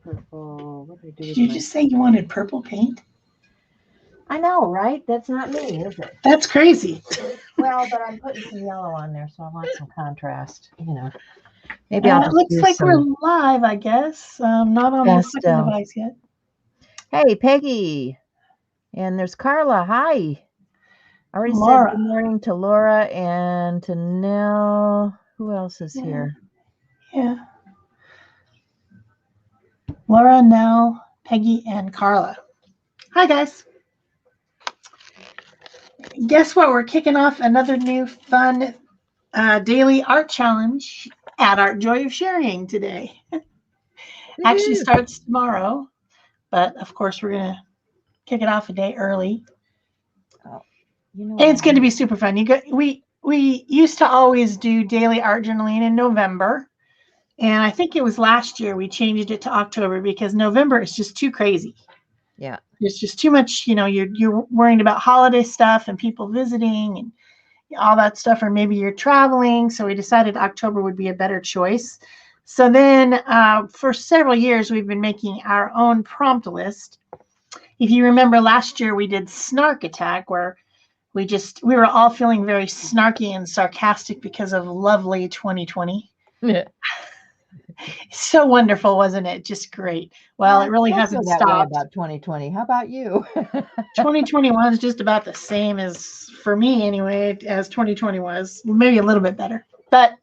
Purple. What did I do Did with you my... just say you wanted purple paint? I know, right? That's not me, is it? That's crazy. Well, but I'm putting some yellow on there, so I want some contrast. Maybe I'll It just looks do like we're some live, I guess. Not on the second pastel. device yet. Hey, Peggy. And there's Carla. Hi. I already said Laura. good morning to Laura and to Nell. Who else is here? Yeah. Laura, Nell, Peggy, and Carla. Hi, guys. Guess what? We're kicking off another new fun daily art challenge at Art Joy of Sharing today. Actually starts tomorrow, but of course we're going to kick it off a day early. Oh, and it's going to be super fun. We used to always do daily art journaling in November. And I think it was last year we changed it to October because November is just too crazy. Yeah. There's just too much, you're worrying about holiday stuff and people visiting and all that stuff, or maybe you're traveling. So we decided October would be a better choice. So then for several years, we've been making our own prompt list. If you remember last year, we did Snark Attack, where we were all feeling very snarky and sarcastic because of lovely 2020. Yeah. So wonderful, wasn't it? Just great. Well, it really hasn't stopped. About 2020. How about you? 2021 is just about the same as, for me anyway, as 2020 was. Maybe a little bit better. But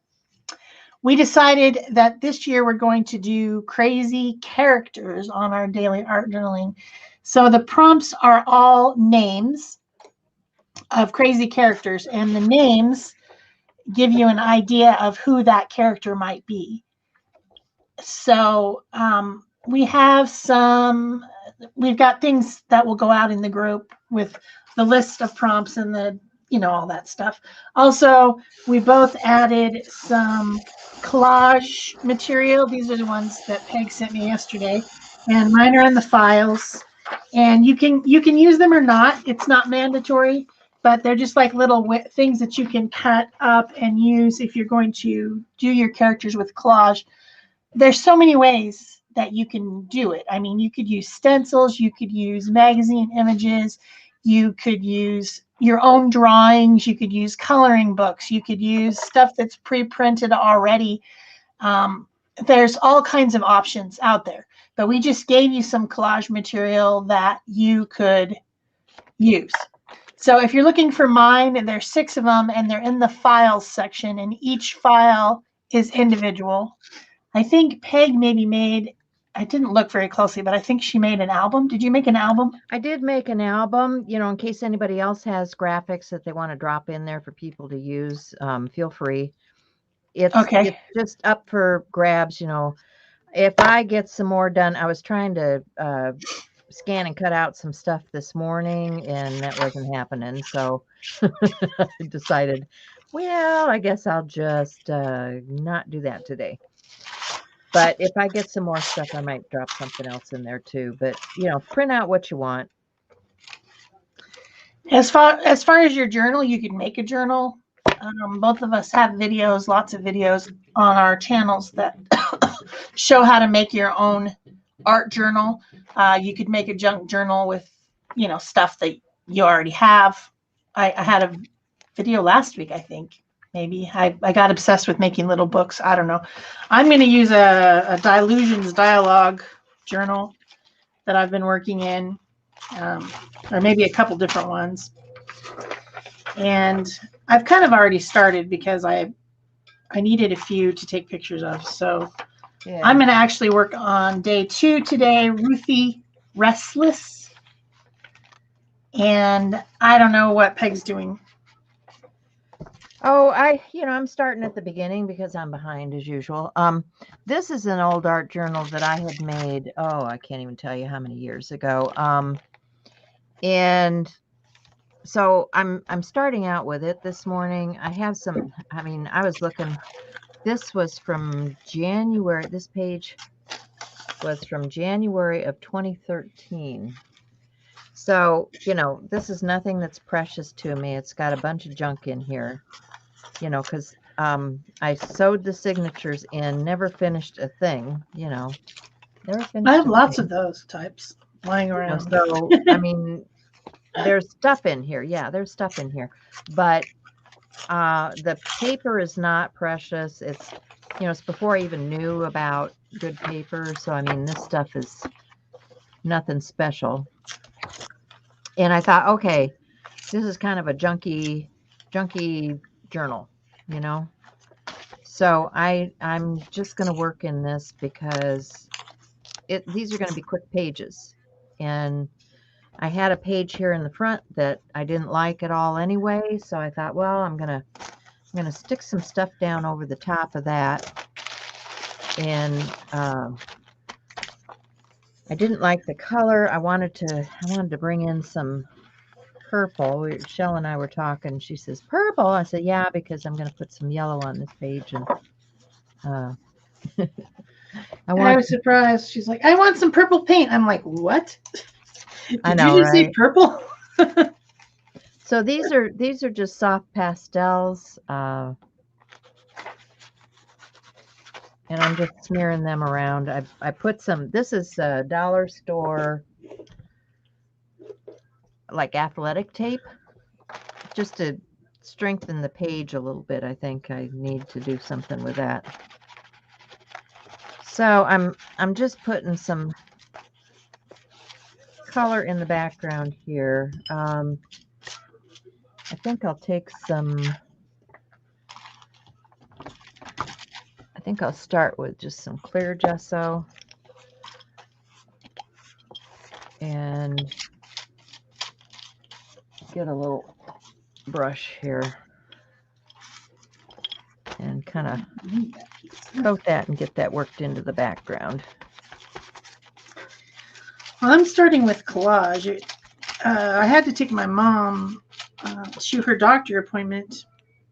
we decided that this year we're going to do crazy characters on our daily art journaling. So the prompts are all names of crazy characters, and the names give you an idea of who that character might be. So we've got things that will go out in the group with the list of prompts and all that stuff. Also, we both added some collage material. These are the ones that Peg sent me yesterday, and mine are in the files. And you can use them or not. It's not mandatory, but they're just like little things that you can cut up and use if you're going to do your characters with collage. There's so many ways that you can do it. I mean, you could use stencils, you could use magazine images, you could use your own drawings, you could use coloring books, you could use stuff that's pre-printed already. There's all kinds of options out there, but we just gave you some collage material that you could use. So if you're looking for mine, there's 6 of them, and they're in the files section, and each file is individual. I think Peg maybe made, I didn't look very closely, but I think she made an album. Did you make an album? I did make an album, in case anybody else has graphics that they want to drop in there for people to use. Feel free. It's just up for grabs, If I get some more done, I was trying to scan and cut out some stuff this morning, and that wasn't happening. So I decided, well, I guess I'll just not do that today. But if I get some more stuff, I might drop something else in there too. But, print out what you want. As far as your journal, you can make a journal. Both of us have videos, lots of videos on our channels that show how to make your own art journal. You could make a junk journal with, stuff that you already have. I had a video last week, I think. Maybe I got obsessed with making little books. I don't know. I'm going to use a Dilutions dialogue journal that I've been working in, or maybe a couple different ones. And I've kind of already started because I needed a few to take pictures of. So yeah. I'm going to actually work on day 2 today, Ruthie Restless. And I don't know what Peg's doing. Oh, I'm starting at the beginning because I'm behind as usual. This is an old art journal that I had made. Oh, I can't even tell you how many years ago. And so I'm starting out with it this morning. I have some, I was looking, this was from January. This page was from January of 2013. So, this is nothing that's precious to me. It's got a bunch of junk in here. Because I sewed the signatures in, never finished a thing, Never finished. I have lots of those types lying around. So, I mean, there's stuff in here. Yeah, there's stuff in here. But the paper is not precious. It's, it's before I even knew about good paper. So, I mean, this stuff is nothing special. And I thought, okay, this is kind of a junky journal, So I'm just going to work in this because these are going to be quick pages. And I had a page here in the front that I didn't like at all anyway. So I thought, well, I'm going to stick some stuff down over the top of that. And I didn't like the color. I wanted to bring in some purple. Shel and I were talking. She says, purple? I said, yeah, because I'm going to put some yellow on this page. And I was surprised. She's like, I want some purple paint. I'm like, what? I know, you just say purple? So these are just soft pastels. And I'm just smearing them around. I put some, this is a dollar store, like athletic tape, just to strengthen the page a little bit. I think I need to do something with that. So I'm just putting some color in the background here. I think I'll take some, I think I'll start with just some clear gesso and get a little brush here and kind of coat that and get that worked into the background. Well, I'm starting with collage. I had to take my mom to her doctor appointment.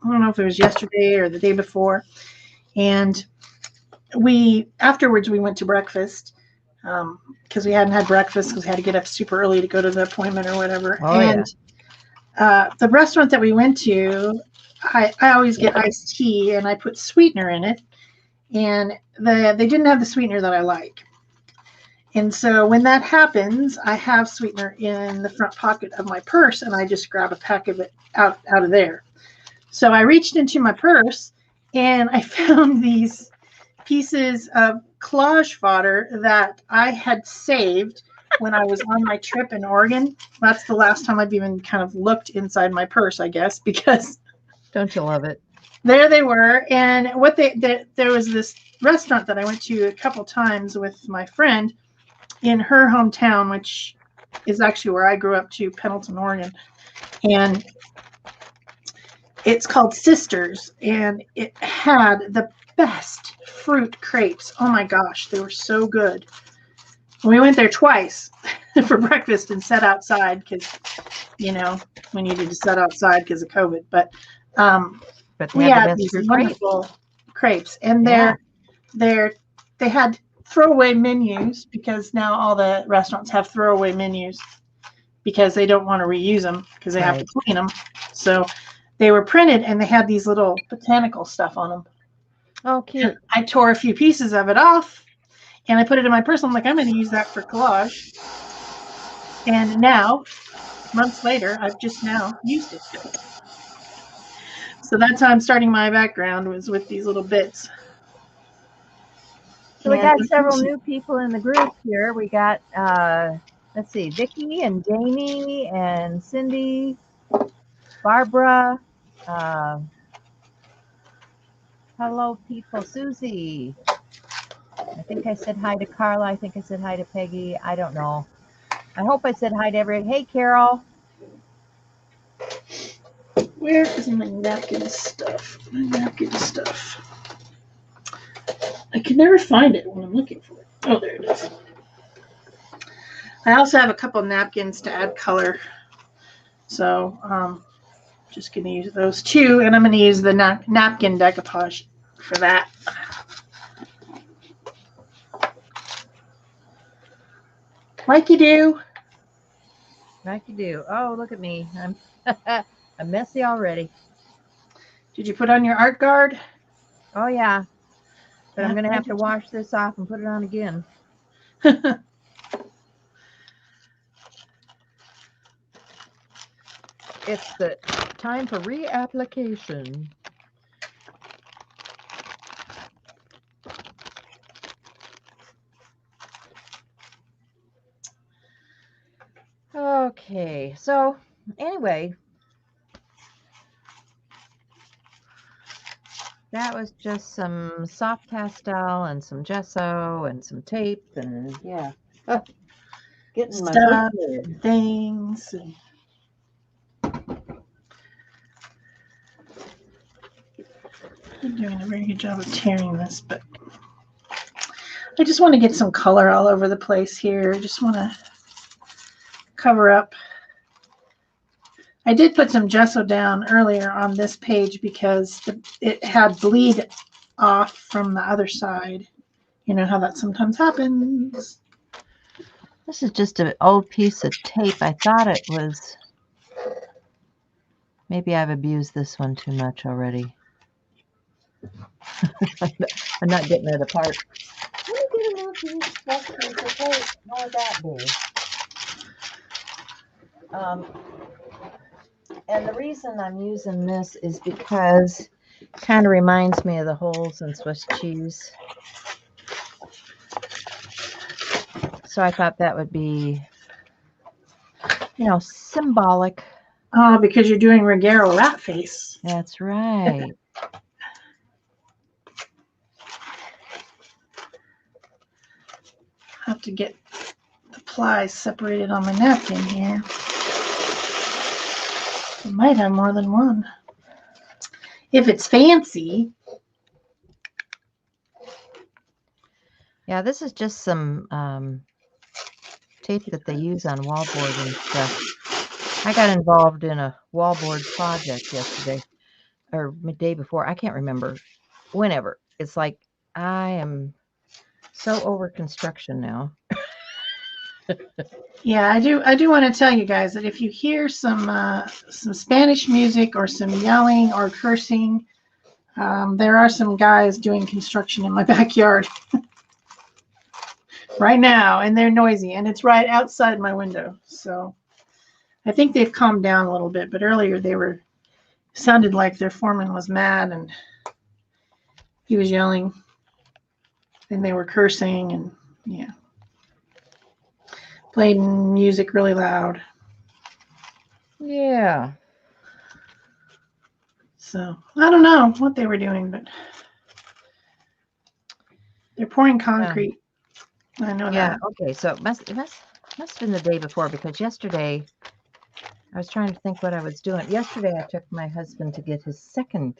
I don't know if it was yesterday or the day before. And afterwards we went to breakfast because we hadn't had breakfast because we had to get up super early to go to the appointment or whatever. Oh, and the restaurant that we went to, I always get iced tea and I put sweetener in it. And they didn't have the sweetener that I like. And so when that happens, I have sweetener in the front pocket of my purse, and I just grab a pack of it out of there. So I reached into my purse, and I found these pieces of collage fodder that I had saved when I was on my trip in Oregon. That's the last time I've even kind of looked inside my purse, I guess, because... Don't you love it? There they were. And there was this restaurant that I went to a couple times with my friend in her hometown, which is actually where I grew up to, Pendleton, Oregon. And it's called Sisters, and it had the best fruit crepes. Oh my gosh, they were so good. We went there twice for breakfast and sat outside because, we needed to sit outside because of COVID. But we had these wonderful crepes, and they had throwaway menus because now all the restaurants have throwaway menus because they don't want to reuse them because they have to clean them. So they were printed and they had these little botanical stuff on them. Oh, cute. And I tore a few pieces of it off and I put it in my purse. I'm like, I'm going to use that for collage. And now, months later, I've just now used it. So that's how I'm starting my background, was with these little bits. So we got several new people in the group here. We got, let's see, Vicki and Jamie and Cindy, Barbara. Hello, people. Susie. I think I said hi to Carla. I think I said hi to Peggy. I don't know. I hope I said hi to everybody. Hey, Carol. Where is my napkin stuff? My napkin stuff. I can never find it when I'm looking for it. Oh, there it is. I also have a couple napkins to add color. So just going to use those two. And I'm going to use the napkin decoupage for that. Like you do. Like you do. Oh, look at me. I'm messy already. Did you put on your art guard? Oh, yeah. But I'm going to have to wash this off and put it on again. It's the time for reapplication. Okay, so anyway, that was just some soft pastel and some gesso and some tape and yeah, getting Stuff my and things. And I'm doing a very good job of tearing this, but I just want to get some color all over the place here. Just want to cover up. I did put some gesso down earlier on this page because it had bleed off from the other side. You know how that sometimes happens. This is just an old piece of tape. I thought it was, maybe I've abused this one too much already. I'm not getting it apart. Let me get a little piece of tape. How would that be? And the reason I'm using this is because it kind of reminds me of the holes in Swiss cheese. So I thought that would be, you know, symbolic. Oh, because you're doing Ruggero Ratface. That's right. I have to get the plies separated on my napkin here. I might have more than one. If it's fancy. Yeah, this is just some tape that they use on wallboard and stuff. I got involved in a wallboard project yesterday or the day before. I can't remember. Whenever. It's like I am so over construction now. Yeah, I do want to tell you guys that if you hear some Spanish music or some yelling or cursing, there are some guys doing construction in my backyard right now, and they're noisy, and it's right outside my window. So I think they've calmed down a little bit, but earlier they sounded like their foreman was mad and he was yelling, and they were cursing, and yeah, playing music really loud. Yeah. So I don't know what they were doing, but they're pouring concrete. I know that. Okay, so it must have been the day before, because yesterday I was trying to think what I was doing. Yesterday I took my husband to get his second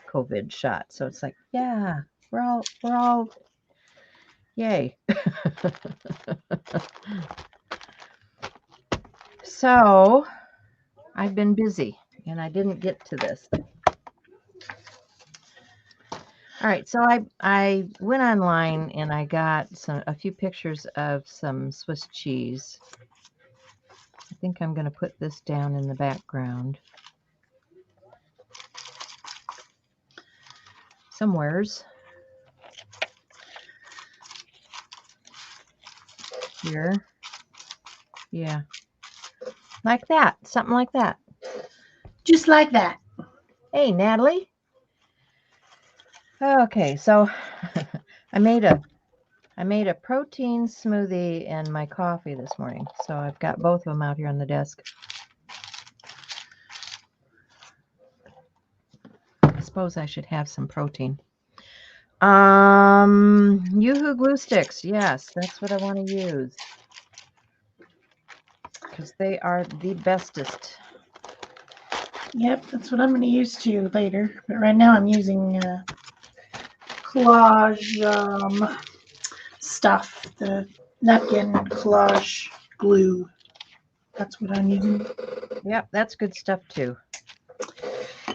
COVID shot. So it's like, yeah, we're all yay. So I've been busy and I didn't get to this. All right, so I went online and I got a few pictures of some Swiss cheese. I think I'm going to put this down in the background somewheres. Here. Yeah. Like that. Something like that. Just like that. Hey, Natalie. Okay, so I made a protein smoothie and my coffee this morning. So I've got both of them out here on the desk. I suppose I should have some protein. Yoo-hoo glue sticks. Yes, that's what I want to use, because they are the bestest. Yep, that's what I'm going to use too later. But right now I'm using collage stuff, the napkin collage glue. That's what I'm using. Yep, that's good stuff too.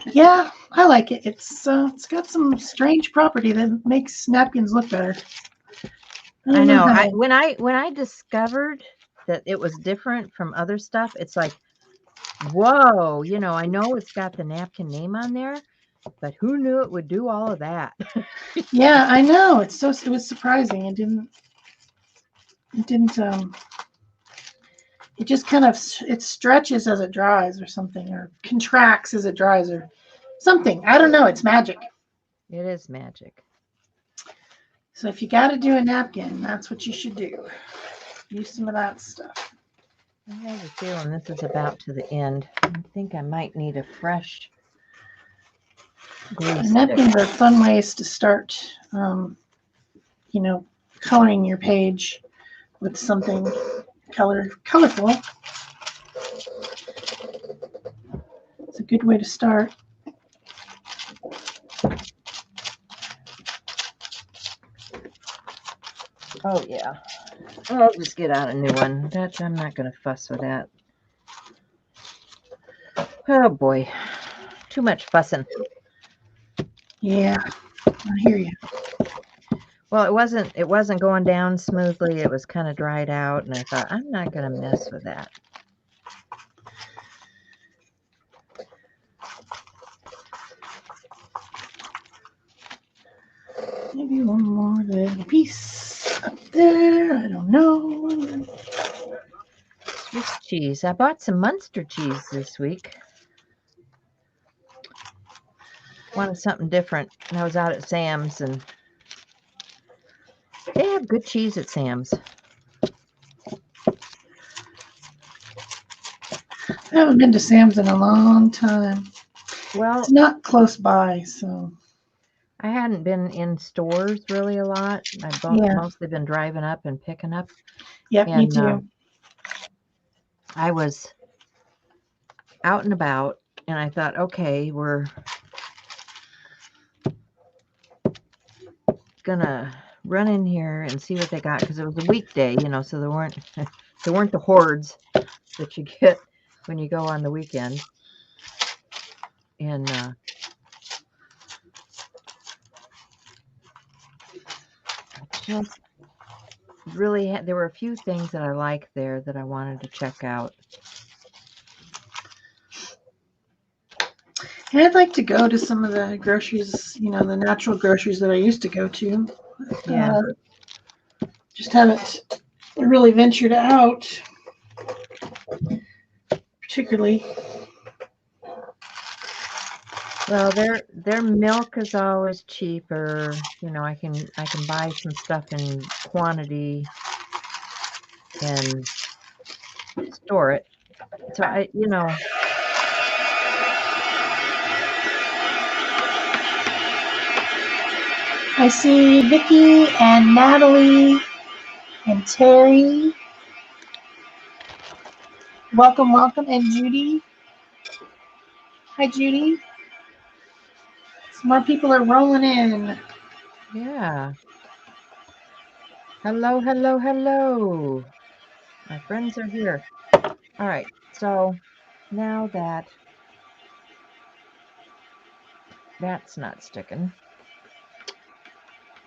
Yeah, I like it. It's got some strange property that makes napkins look better. I know. When I discovered that it was different from other stuff, it's like, whoa, you know, I know it's got the napkin name on there, but who knew it would do all of that? Yeah, I know. It was surprising. It didn't. It didn't. It just kind of it stretches as it dries or something, or contracts as it dries or something. I don't know. It's magic. It is magic. So if you got to do a napkin, that's what you should do. Use some of that stuff. I have a feeling this is about to the end. I think I might need a fresh glue stick. Napkins are fun ways to start, coloring your page with something colorful. It's a good way to start. Oh, yeah. I'll just get out a new one. I'm not going to fuss with that. Oh, boy. Too much fussing. Yeah, I hear you. Well, it wasn't going down smoothly. It was kind of dried out, and I thought, I'm not going to mess with that. Maybe one more little piece up there. I don't know. Swiss cheese. I bought some Munster cheese this week. Wanted something different. And I was out at Sam's, and they have good cheese at Sam's. I haven't been to Sam's in a long time. Well, it's not close by, so. I hadn't been in stores really a lot. I've mostly been driving up and picking up. Yep, me too. I was out and about, and I thought, okay, we're gonna run in here and see what they got, because it was a weekday, so there weren't the hordes that you get when you go on the weekend. And just really there were a few things that I liked there that I wanted to check out. And I'd like to go to some of the groceries, the natural groceries that I used to go to. Yeah. Just haven't really ventured out, particularly. Well, their milk is always cheaper. I can buy some stuff in quantity and store it. So I see Vicki and Natalie and Terry. Welcome, and Judy. Hi, Judy. Some more people are rolling in. Yeah. Hello, hello, hello. My friends are here. All right. So now that's not sticking,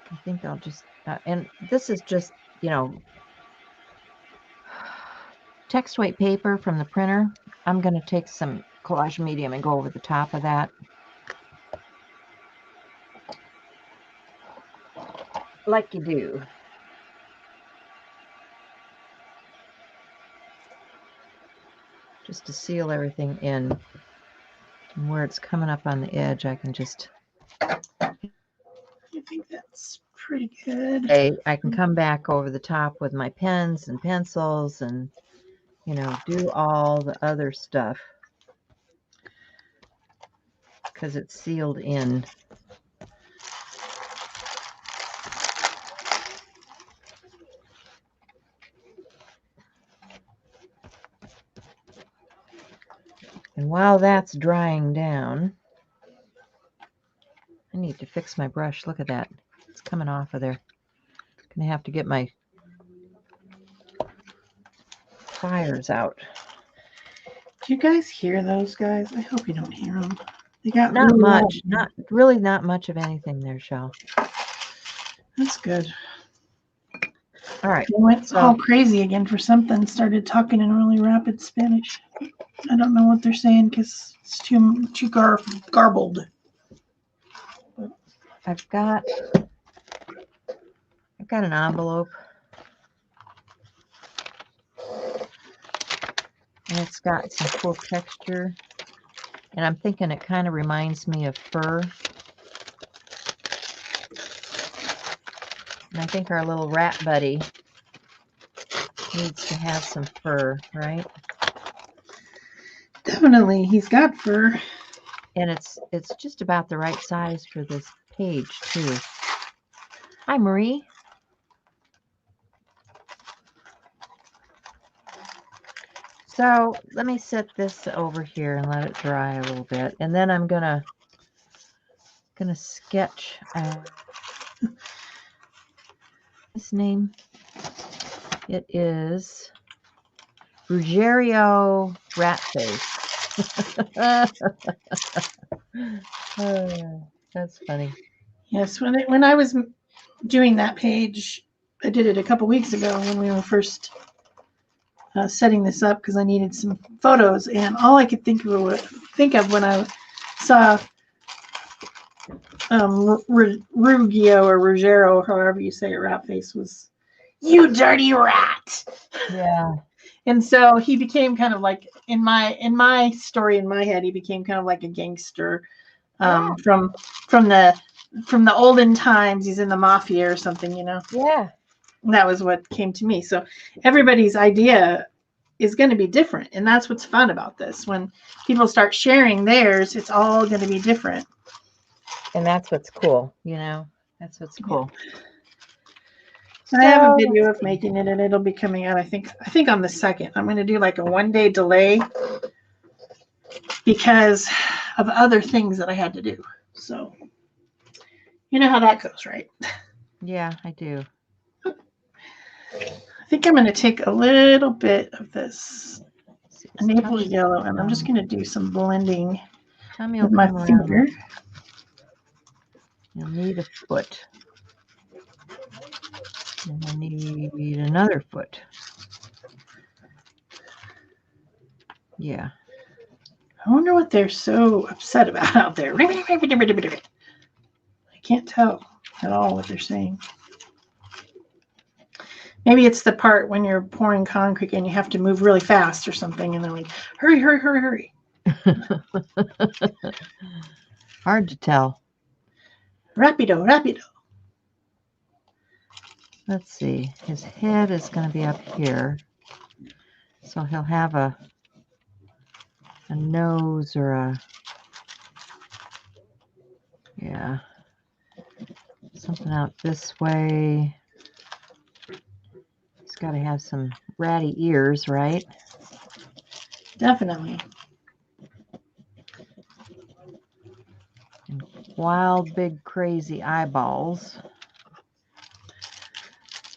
I think I'll just, and this is just, text weight paper from the printer. I'm going to take some collage medium and go over the top of that. Like you do. Just to seal everything in. And where it's coming up on the edge, I can just... I think that's pretty good. I can come back over the top with my pens and pencils and, do all the other stuff. Because it's sealed in. And while that's drying down, I need to fix my brush. Look at that. It's coming off of there. I'm going to have to get my pliers out. Do you guys hear those guys? I hope you don't hear them. They got not much. Not much of anything there, Shel. That's good. All right. They went all crazy again for something. Started talking in really rapid Spanish. I don't know what they're saying because it's too garbled. I've got an envelope And it's got some cool texture. And I'm thinking it kind of reminds me of fur. And I think our little rat buddy needs to have some fur, right? Definitely, he's got fur. And it's just about the right size for this page, too. Hi, Marie. So let me set this over here and let it dry a little bit. And then I'm gonna sketch his name. It is Ruggero Ratface. Oh, that's funny. Yes, when I was doing that page, I did it a couple weeks ago when we were first setting this up because I needed some photos, and all I could think of when I saw Ruggero or Ruggero, however you say it, Ratface, was "You dirty rat." Yeah. And so he became kind of like in my story in my head, he became kind of like a gangster from the olden times. He's in the mafia or something, you know. Yeah. And that was what came to me. So everybody's idea is going to be different, and that's what's fun about this. When people start sharing theirs, it's all going to be different. And that's what's cool, you know. That's what's cool. So I have a video of making it, and it'll be coming out. I think on the 2nd. I'm going to do like a 1-day delay because of other things that I had to do. So you know how that goes, right? Yeah, I do. I think I'm going to take a little bit of this Naples yellow, and I'm just going to do some blending with my finger. You'll need a foot. And I need another foot. Yeah. I wonder what they're so upset about out there. I can't tell at all what they're saying. Maybe it's the part when you're pouring concrete and you have to move really fast or something, and they're like, hurry, hurry, hurry, hurry. Hard to tell. Rapido, rapido. Let's see. His head is going to be up here. So he'll have a nose or a, yeah, something out this way. He's got to have some ratty ears, right? Definitely. And wild, big, crazy eyeballs.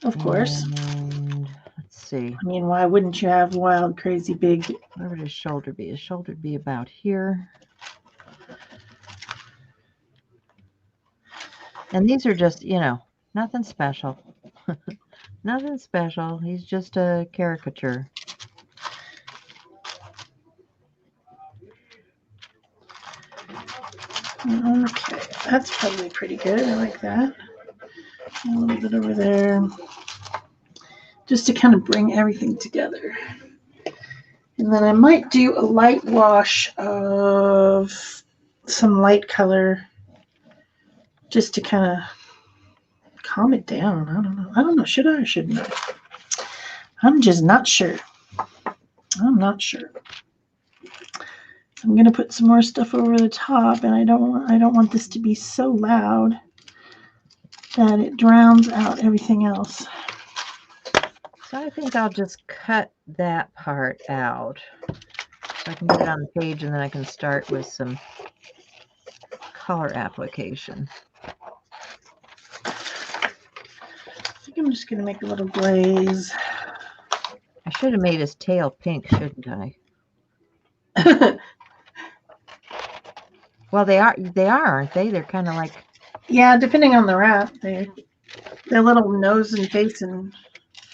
Of course. And let's see. I mean, why wouldn't you have wild, crazy, big? Where would his shoulder be? His shoulder would be about here. And these are just, you know, nothing special. Nothing special. He's just a caricature. Okay, that's probably pretty good. I like that. A little bit over there. Just to kind of bring everything together. And then I might do a light wash of some light color just to kind of calm it down. I don't know. Should I or shouldn't I? I'm just not sure. I'm not sure. I'm going to put some more stuff over the top, and I don't want this to be so loud that it drowns out everything else. So I think I'll just cut that part out so I can get it on the page, and then I can start with some color application. I think I'm just going to make a little glaze. I should have made his tail pink, shouldn't I? Well, they are, aren't they? They're kind of like... Yeah, depending on the rat. Their little nose and face and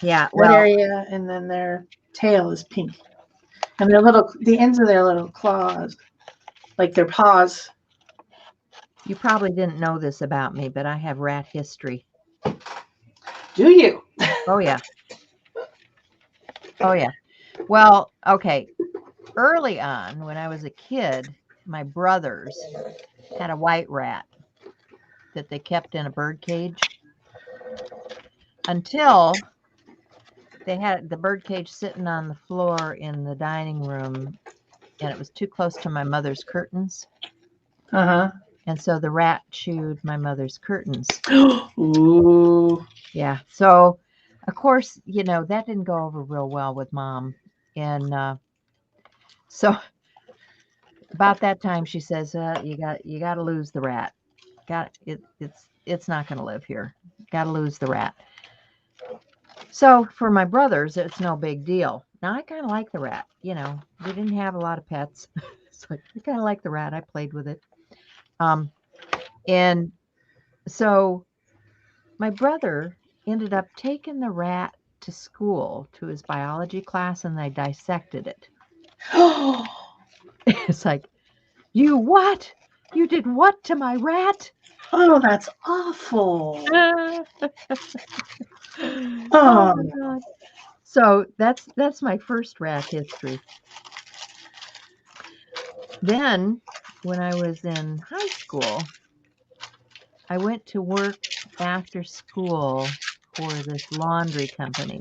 area, and then their tail is pink. And the ends of their little claws, like their paws. You probably didn't know this about me, but I have rat history. Do you? Oh, yeah. Oh, yeah. Well, okay. early on, when I was a kid, my brothers had a white rat that they kept in a bird cage until they had the bird cage sitting on the floor in the dining room, and it was too close to my mother's curtains. And so the rat chewed my mother's curtains. Ooh. Yeah. So, of course, that didn't go over real well with Mom. And so about that time, she says, "You got to lose the rat. It's not going to live here. Got to lose the rat." So for my brothers, it's no big deal. Now I kind of like the rat. We didn't have a lot of pets. It's like I kind of like the rat. I played with it. And so my brother ended up taking the rat to school, to his biology class, and they dissected it. It's like, you what? You did what to my rat? Oh, that's awful. Oh my God. So that's my first rat history. Then when I was in high school, I went to work after school for this laundry company.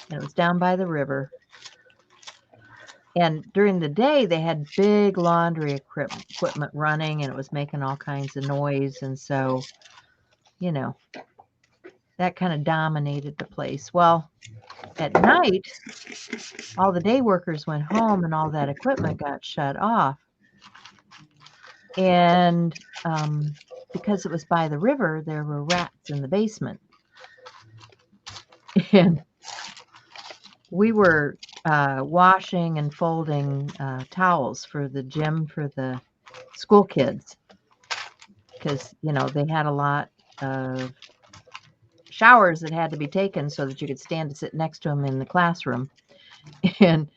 And it was down by the river. And during the day, they had big laundry equipment running, and it was making all kinds of noise. And so, that kind of dominated the place. Well, at night, all the day workers went home and all that equipment got shut off. And because it was by the river, there were rats in the basement. And we were washing and folding towels for the gym for the school kids because, they had a lot of showers that had to be taken so that you could stand to sit next to them in the classroom. And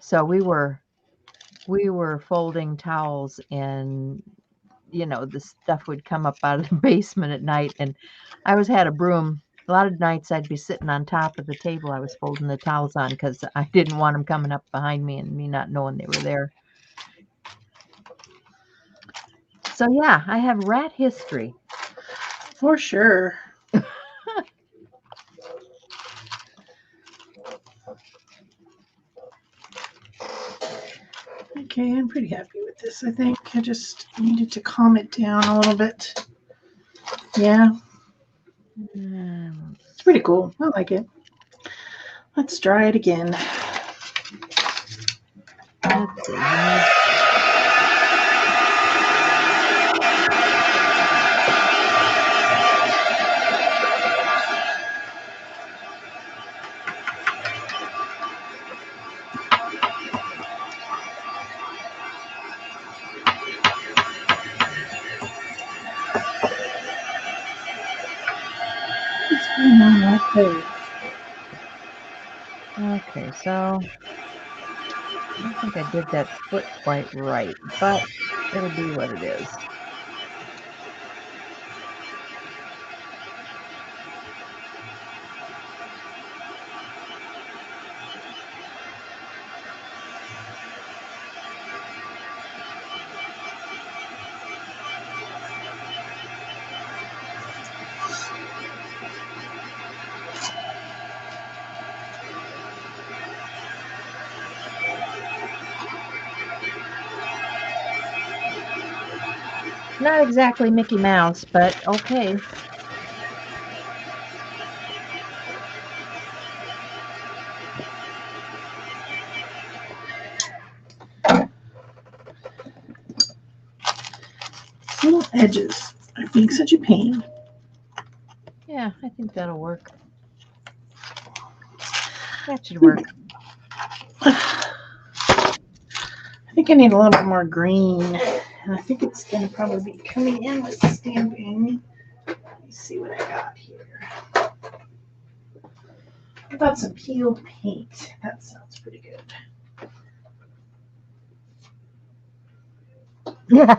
so we were folding towels, and the stuff would come up out of the basement at night, and I always had a broom. A lot of nights I'd be sitting on top of the table I was folding the towels on because I didn't want them coming up behind me and me not knowing they were there. So yeah, I have rat history. For sure. Okay, I'm pretty happy with this. I think I just needed to calm it down a little bit. Yeah. It's pretty cool. I like it. Let's try it again. Let's see. Okay, so I don't think I did that foot quite right, but it'll be what it is. Not exactly Mickey Mouse, but okay. Little edges are being such a pain. Yeah, I think that'll work. That should work. I think I need a little bit more green. And I think it's going to probably be coming in with stamping. Let me see what I got here. I got some peeled paint. That sounds pretty good. Yeah,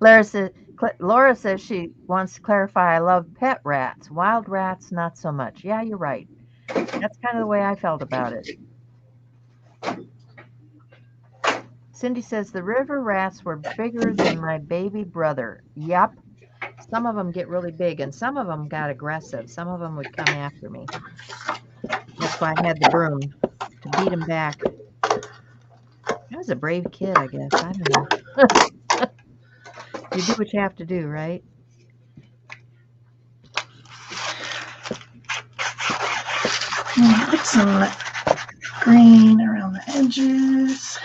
Laura says she wants to clarify. I love pet rats. Wild rats, not so much. Yeah, you're right. That's kind of the way I felt about it. Cindy says the river rats were bigger than my baby brother. Yep. Some of them get really big, and some of them got aggressive. Some of them would come after me. That's why I had the broom to beat them back. I was a brave kid, I guess. I don't know. You do what you have to do, right? Put some green around the edges.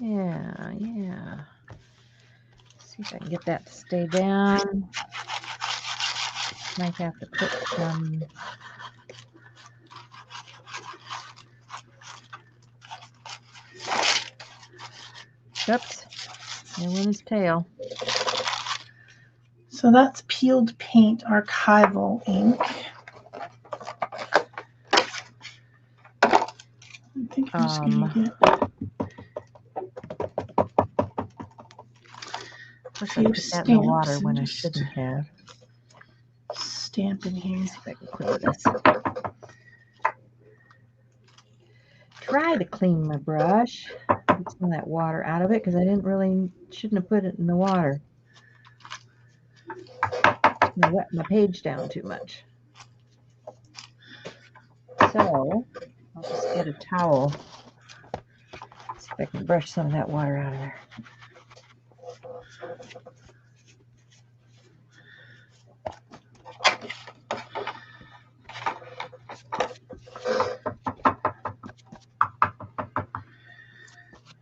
Yeah. See if I can get that to stay down. Might have to put some. Oops, there went his tail. So that's peeled paint archival ink. I think I'm just going to get a few stamps in the water when I shouldn't have. Stamp in here. Let's see if I can clear this. Try to clean my brush. Get some of that water out of it because I shouldn't have put it in the water. I wet my page down too much. So I'll just get a towel. See if I can brush some of that water out of there.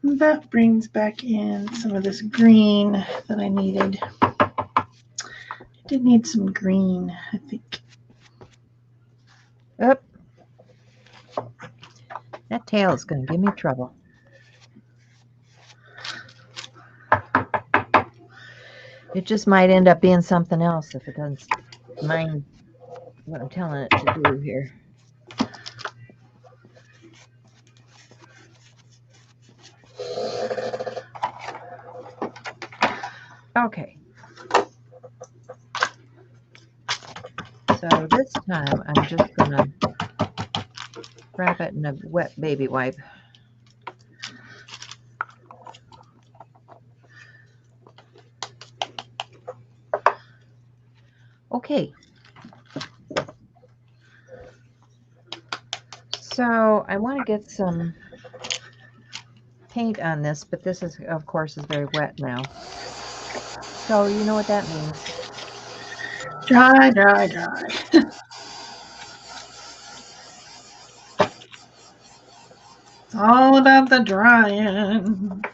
That brings back in some of this green that I needed. I did need some green, I think. Oop. That tail is going to give me trouble. It just might end up being something else if it doesn't mind what I'm telling it to do here. Okay. So this time I'm just going to wrap it in a wet baby wipe. Okay. So I want to get some paint on this, but this is, of course, is very wet now. So you know what that means. Dry, dry, dry. It's all about the drying.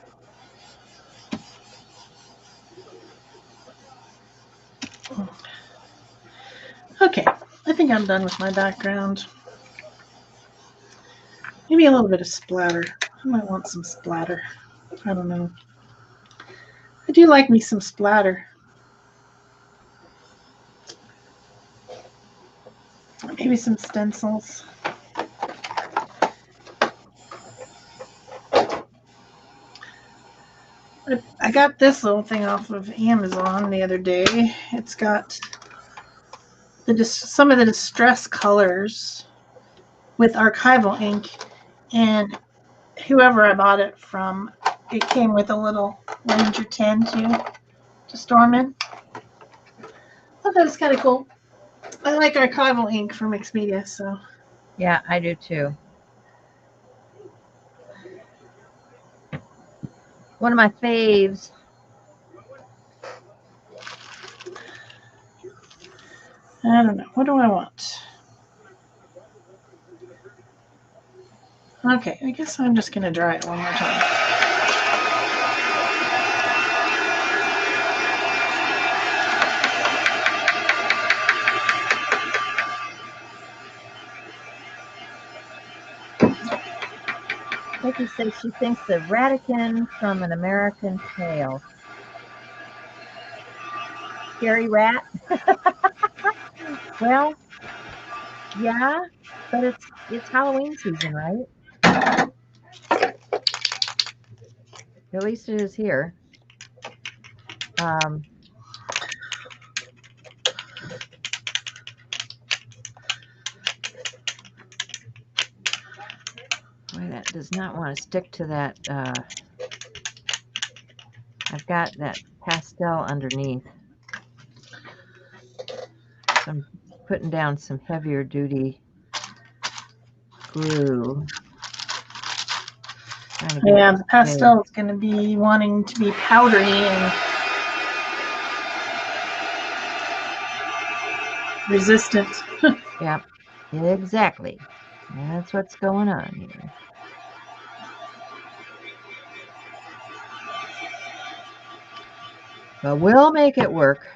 Okay, I think I'm done with my background. Maybe a little bit of splatter. I might want some splatter. I don't know. I do like me some splatter. Maybe some stencils. I got this little thing off of Amazon the other day. It's got some of the distress colors with archival ink, and whoever I bought it from, it came with a little Ranger 10 to store them in. I thought that was kind of cool. I like archival ink for mixed media, so. Yeah, I do too. One of my faves. I don't know. What do I want? Okay, I guess I'm just going to dry it one more time. Becky says she thinks the Ratican from An American Tale. Scary rat? Well, yeah, but it's Halloween season, right? At least it is here. does not want to stick to that. I've got that pastel underneath. So I'm putting down some heavier duty glue. Yeah, the pastel is going to be wanting to be powdery and resistant. Yep, exactly. That's what's going on here. But we'll make it work.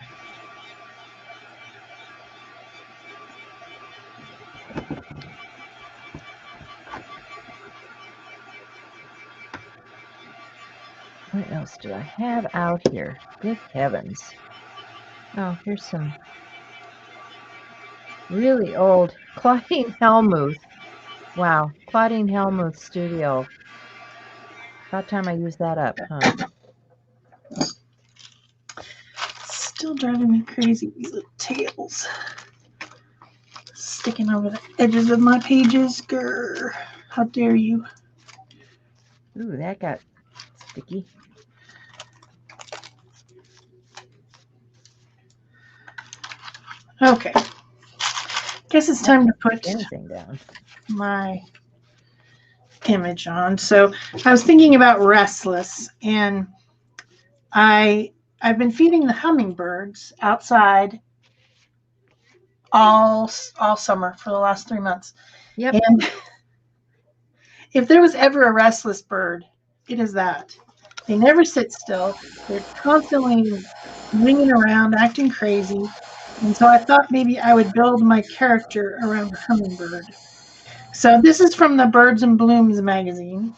What else do I have out here? Good heavens. Oh, here's some really old Claudine Hellmuth. Wow, Claudine Hellmuth Studio. About time I used that up, huh? Still driving me crazy, these little tails. Sticking over the edges of my pages. Grr. How dare you? Ooh, that got sticky. Okay. Guess it's time to put anything down. My image on. So I was thinking about Restless, and I've been feeding the hummingbirds outside all summer for the last 3 months. Yep. And if there was ever a restless bird, it is that. They never sit still. They're constantly winging around, acting crazy. And so I thought maybe I would build my character around a hummingbird. So this is from the Birds and Blooms magazine.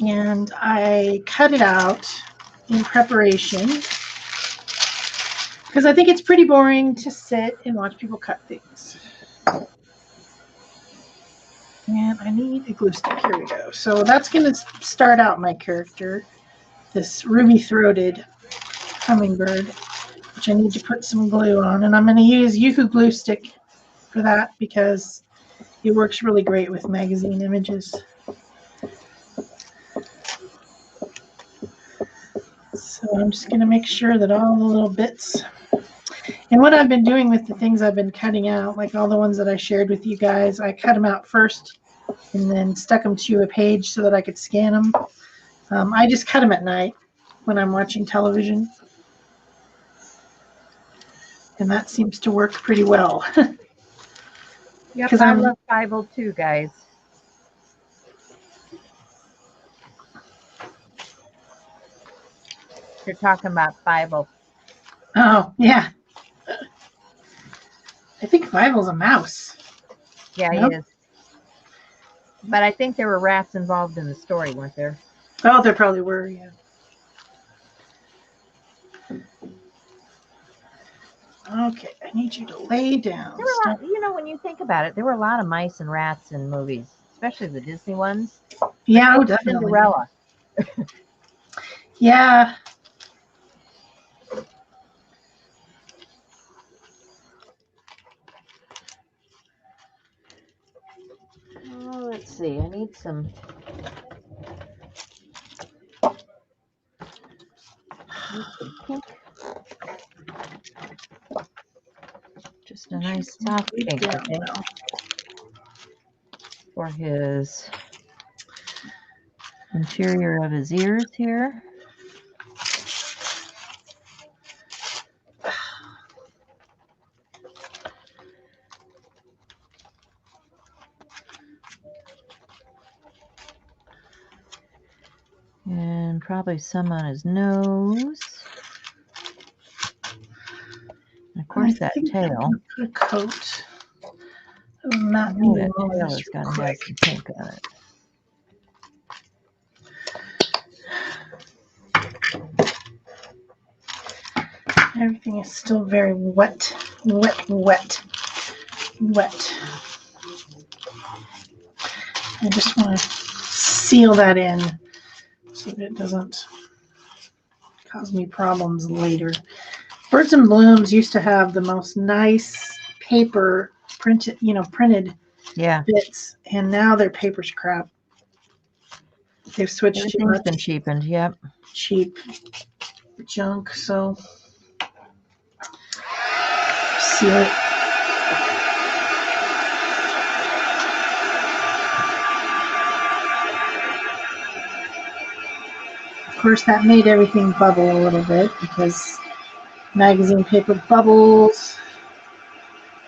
And I cut it out in preparation because I think it's pretty boring to sit and watch people cut things. And I need a glue stick. Here we go. So that's going to start out my character, this ruby-throated hummingbird, which I need to put some glue on. And I'm going to use Yuku glue stick for that because it works really great with magazine images. So I'm just going to make sure that all the little bits. And what I've been doing with the things I've been cutting out, like all the ones that I shared with you guys, I cut them out first and then stuck them to a page so that I could scan them. I just cut them at night when I'm watching television. And that seems to work pretty well. Yep, I love Bible too, guys. You're talking about Bible. Oh, yeah. I think Bible's a mouse. Yeah, he is. But I think there were rats involved in the story, weren't there? Oh, there probably were, yeah. Okay, I need you to lay down. There were a lot, you know, when you think about it, there were a lot of mice and rats in movies, especially the Disney ones. Yeah, oh, definitely. Cinderella. Yeah. Oh, let's see. I need some. Pink. Just a nice soft pink, I think, for his interior of his ears here. And probably some on his nose. And of course, that tail. Put a coat. That tail has got to have some pink on it. Everything is still very wet, wet, wet, wet. I just want to seal that in so that it doesn't cause me problems later. Birds and Blooms used to have the most nice paper printed bits, and now their paper's crap. they've switched too Everything's much. been cheapened. Yep. Cheap junk. So seal it. Of course, that made everything bubble a little bit because magazine paper bubbles,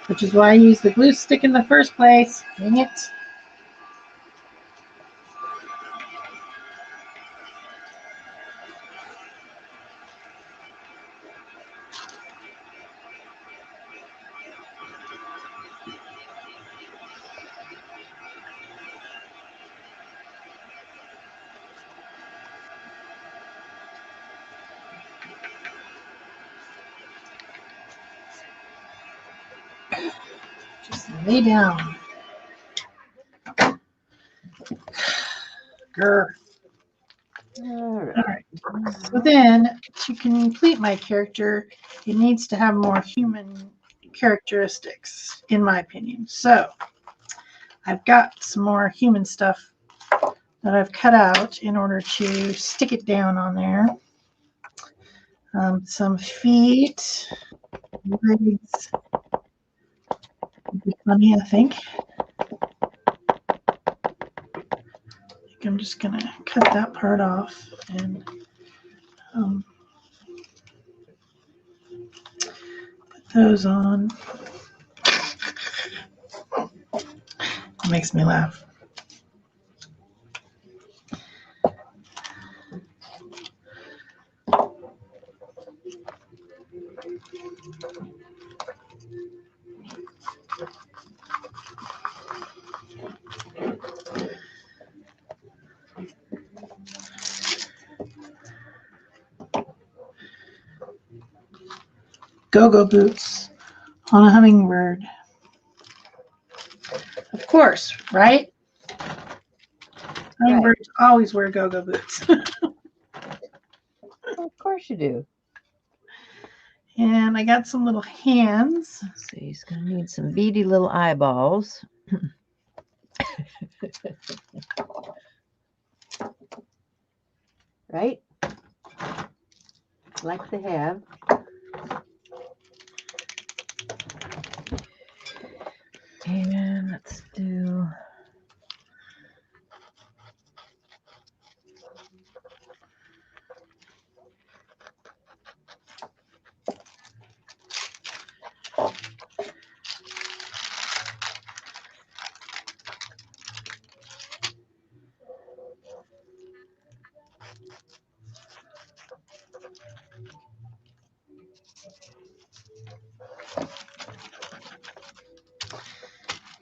which is why I used the glue stick in the first place. Dang it. Just lay down. Grr. All right. So then, to complete my character, it needs to have more human characteristics, in my opinion. So I've got some more human stuff that I've cut out in order to stick it down on there. Some feet, legs. Would be funny, I think. I'm just gonna cut that part off and put those on. It makes me laugh. Go-go boots on a hummingbird. Of course, right? Hummingbirds always wear go-go boots. Of course you do. And I got some little hands. Let's see, he's going to need some beady little eyeballs. Right? Like they have. And let's do...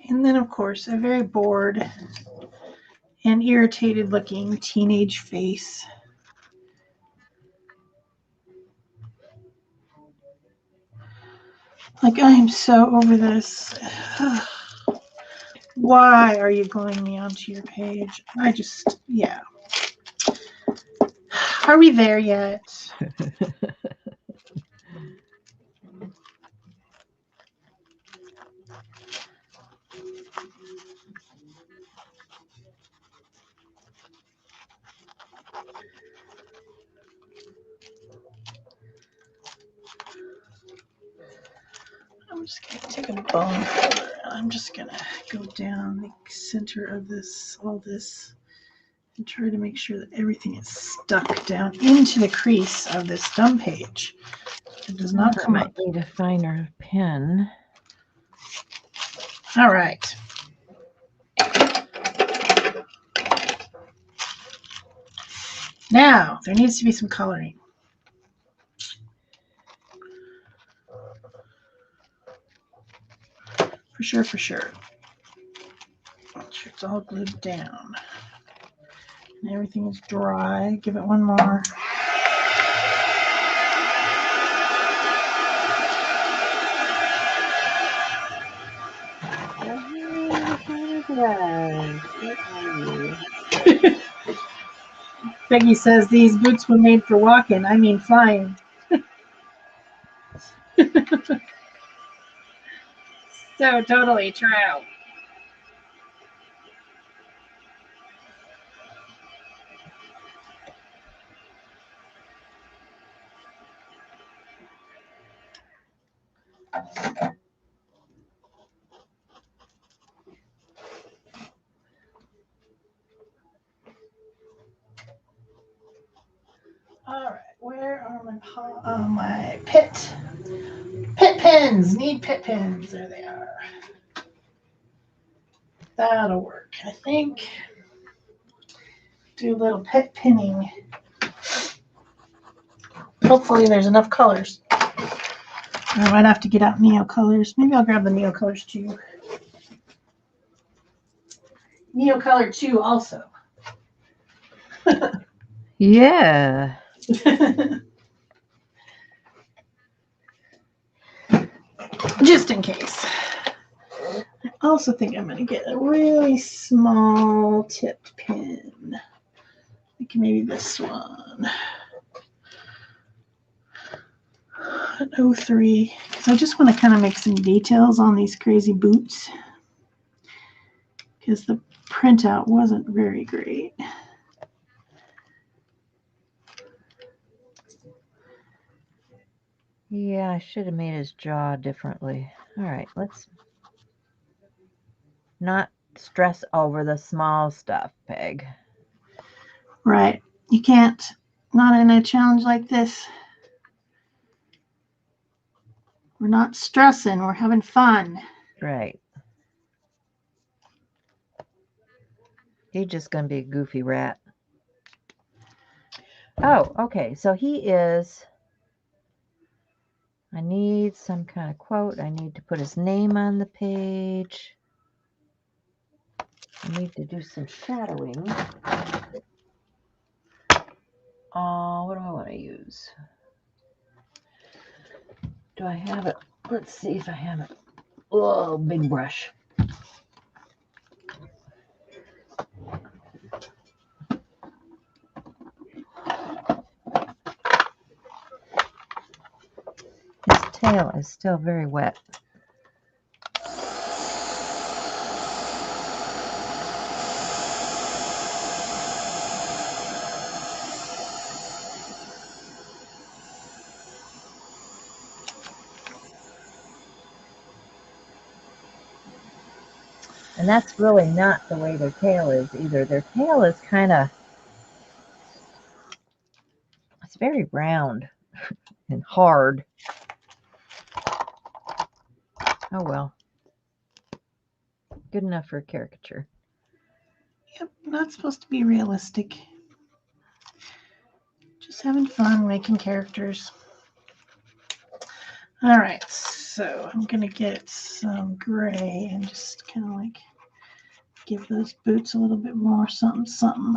And then, of course, a very bored and irritated looking teenage face. Like, I am so over this. Why are you going me onto your page? I just, yeah. Are we there yet? I'm just going to take a bone folder and I'm just going to go down the center of this, all this, and try to make sure that everything is stuck down into the crease of this dumb page. It does not come up. Need a finer pen. All right. Now, there needs to be some coloring. For sure, for sure. Make sure it's all glued down. And everything is dry. Give it one more. Peggy says these boots were made for walking. I mean flying. So totally true. All right, where are my pit pins? Need pit pins. There they are. That'll work, I think. Do a little pit pinning. Hopefully there's enough colors. I might have to get out Neo colors. Maybe I'll grab the Neo colors too. Neo color 2 also. Yeah. Just in case. I also think I'm going to get a really small tipped pin. Like maybe this one. An 03. Because I just want to kind of make some details on these crazy boots. Because the printout wasn't very great. Yeah, I should have made his jaw differently. All right, let's not stress over the small stuff, Peg. Right. You can't, not in a challenge like this. We're not stressing, we're having fun. Right. He's just going to be a goofy rat. Oh, okay. So he is, I need some kind of quote. I need to put his name on the page. I need to do some shadowing. What do I want to use? Do I have it? Let's see if I have it. Oh, big brush. His tail is still very wet. And that's really not the way their tail is either. Their tail is kind of, it's very round and hard. Oh well. Good enough for a caricature. Yep, not supposed to be realistic. Just having fun making characters. All right, so I'm going to get some gray and just kind of like give those boots a little bit more something, something.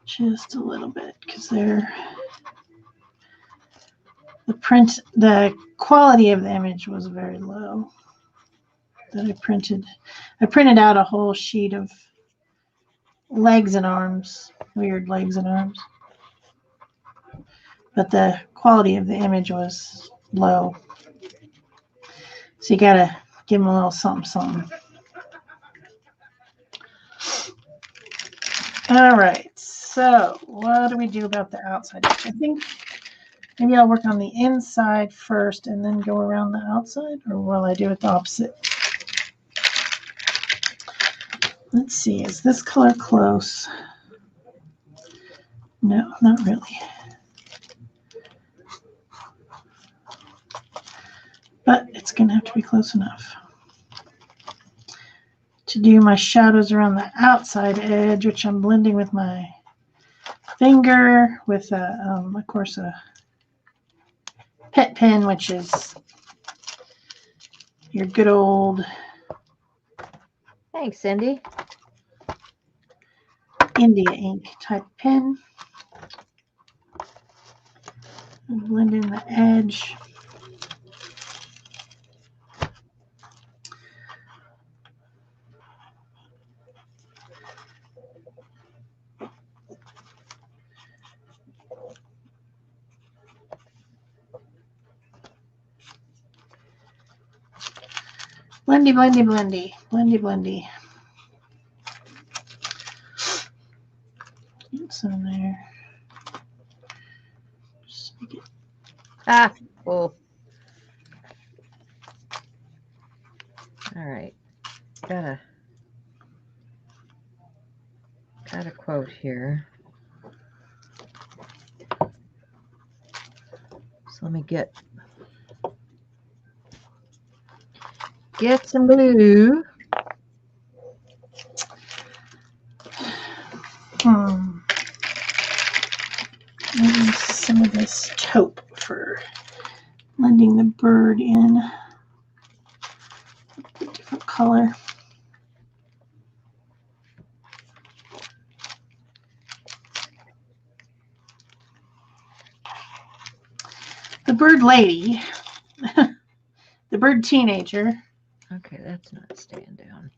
Just a little bit, because they're, the quality of the image was very low that I printed. I printed out a whole sheet of legs and arms, weird legs and arms. But the quality of the image was low. So you gotta give them a little something, something. All right, so what do we do about the outside? I think maybe I'll work on the inside first and then go around the outside, or will I do it the opposite? Let's see, is this color close? No, not really. But it's going to have to be close enough to do my shadows around the outside edge, which I'm blending with my finger with, of course, a pet pen, which is your good old. Thanks, Cindy. India ink type pen. And blend in the edge. Blendy, blendy, blendy, blendy, blendy. Get some there. Just make it. Ah, oh. All right. Got a quote here. So let me get some glue. Maybe some of this taupe for blending the bird in a different color. The bird lady, the bird teenager. Okay, that's not staying down.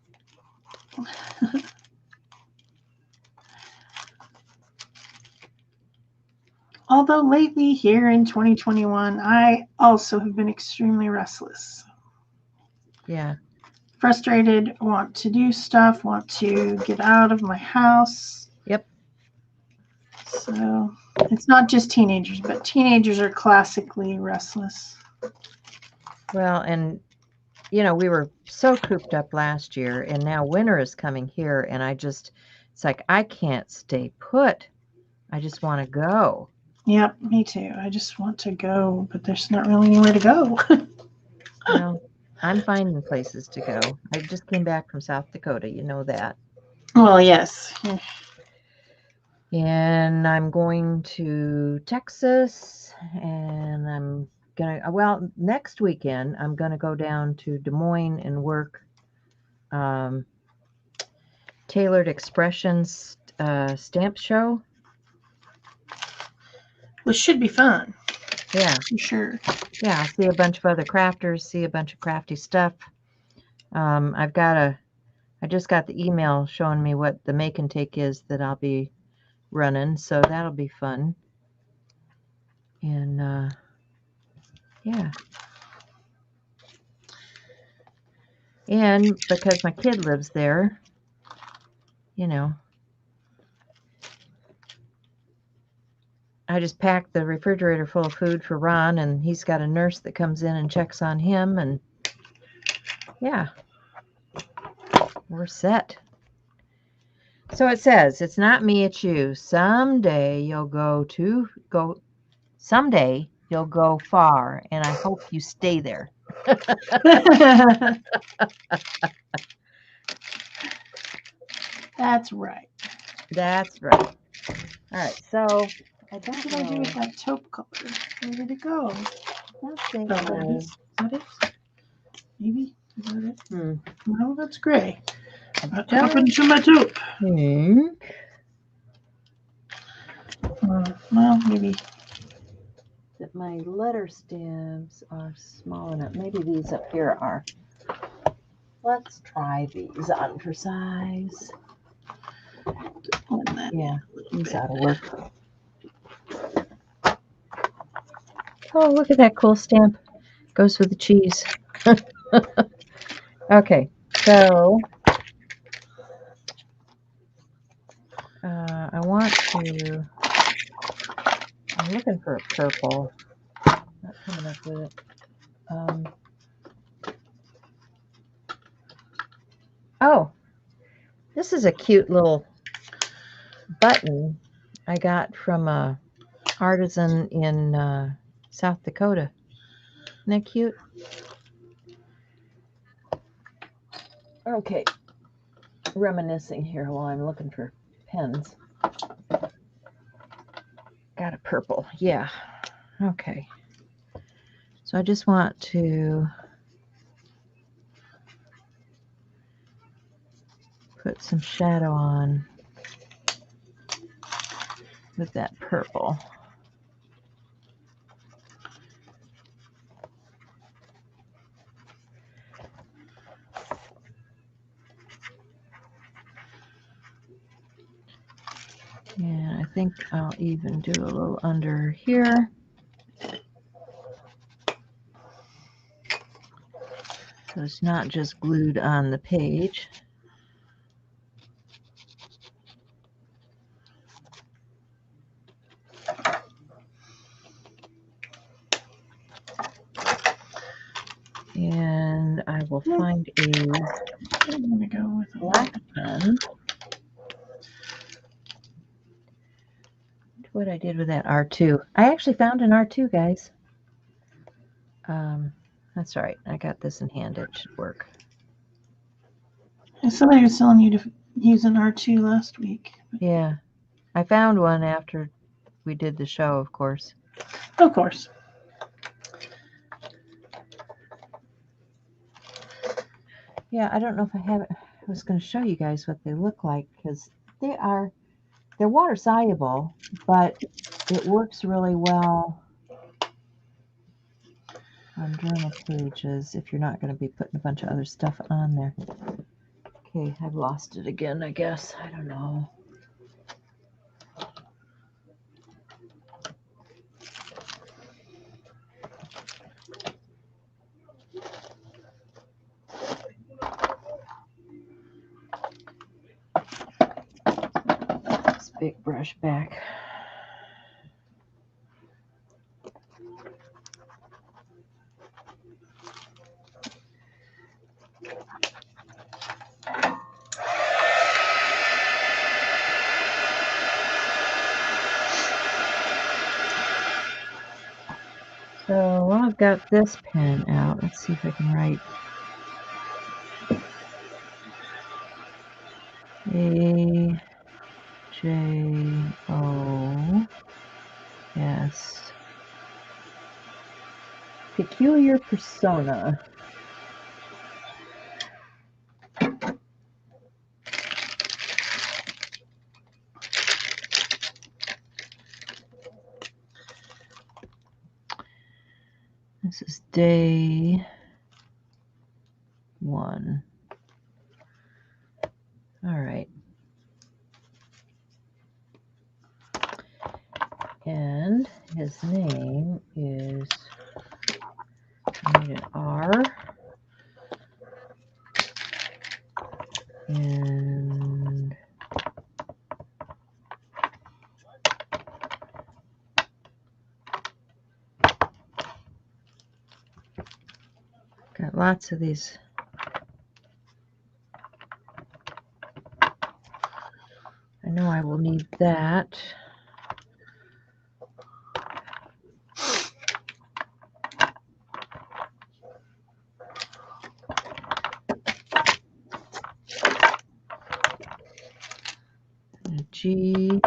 Although lately here in 2021, I also have been extremely restless. Yeah. Frustrated, want to do stuff, want to get out of my house. Yep. So it's not just teenagers, but teenagers are classically restless. Well, and you know, we were so cooped up last year, and now winter is coming here, and it's like I can't stay put. I just want to go. Yep, me too. I just want to go, but there's not really anywhere to go. Well, I'm finding places to go. I just came back from South Dakota, you know that. Well, yes. And I'm going to Texas, and next weekend, I'm going to go down to Des Moines and work Tailored Expressions stamp show. Which should be fun. Yeah. For sure. Yeah, I'll see a bunch of other crafters, see a bunch of crafty stuff. I just got the email showing me what the make and take is that I'll be running, so that'll be fun. And yeah. And because my kid lives there, you know, I just packed the refrigerator full of food for Ron, and he's got a nurse that comes in and checks on him, and yeah, we're set. So it says, it's not me, it's you. Someday you'll go far, and I hope you stay there. That's right. That's right. All right, so what did I do with that taupe color? Where did it go? Is that it? Maybe? Is that it? No, that's gray. What happened to my taupe? Well, maybe. That my letter stamps are small enough. Maybe these up here are. Let's try these on for size. Yeah, these ought to work. Oh, look at that cool stamp. Goes with the cheese. Okay, so I want to. I'm looking for a purple. Not coming up with it. Oh, this is a cute little button I got from a artisan in South Dakota. Isn't that cute? Okay, reminiscing here while I'm looking for pens. Got a purple, yeah. Okay. So I just want to put some shadow on with that purple. And I think I'll even do a little under here. So it's not just glued on the page. And And I will find a I'm going to go with a black pen. What I did with that R2. I actually found an R2, guys. That's all right. I got this in hand. It should work. Somebody was telling you to use an R2 last week. Yeah. I found one after we did the show, of course. Of course. Yeah, I don't know if I have it. I was going to show you guys what they look like because they're water soluble, but it works really well on journal pages if you're not going to be putting a bunch of other stuff on there. Okay, I've lost it again, I guess. I don't know. This big brush back. So while I've got this pen out, let's see if I can write A-J-O-S. Peculiar persona. This is day 1. All right. And his name is, I need an R. And got lots of these. I know I will need that. And a G.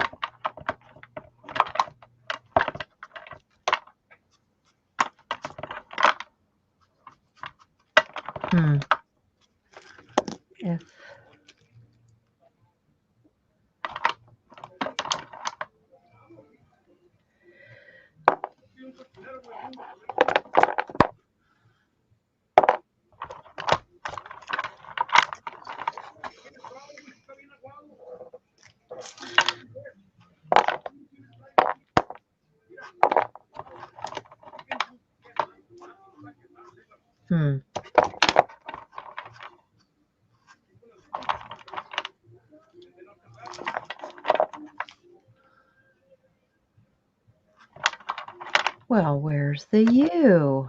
F. Well, where's the U?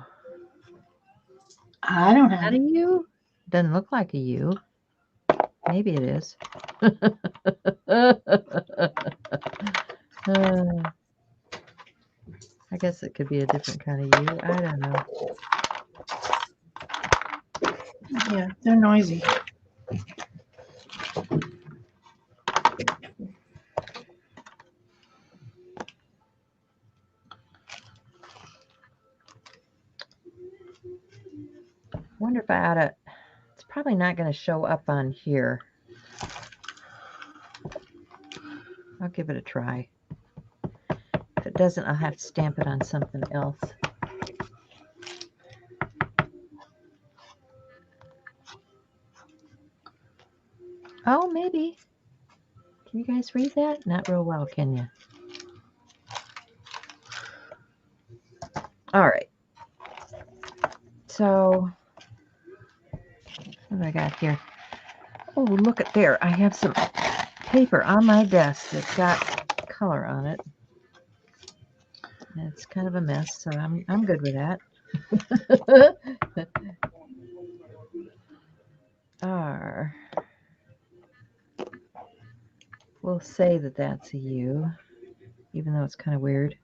I don't have a U? Doesn't look like a U. Maybe it is. I guess it could be a different kind of U. I don't know. Yeah, they're noisy. Wonder if I ought to. It's probably not going to show up on here. I'll give it a try. If it doesn't, I'll have to stamp it on something else. Oh, maybe. Can you guys read that? Not real well, can you? All right. So, what do I got here? Oh, look at there. I have some paper on my desk that's got color on it. And it's kind of a mess, so I'm good with that. are, we'll say that that's a U, even though it's kind of weird.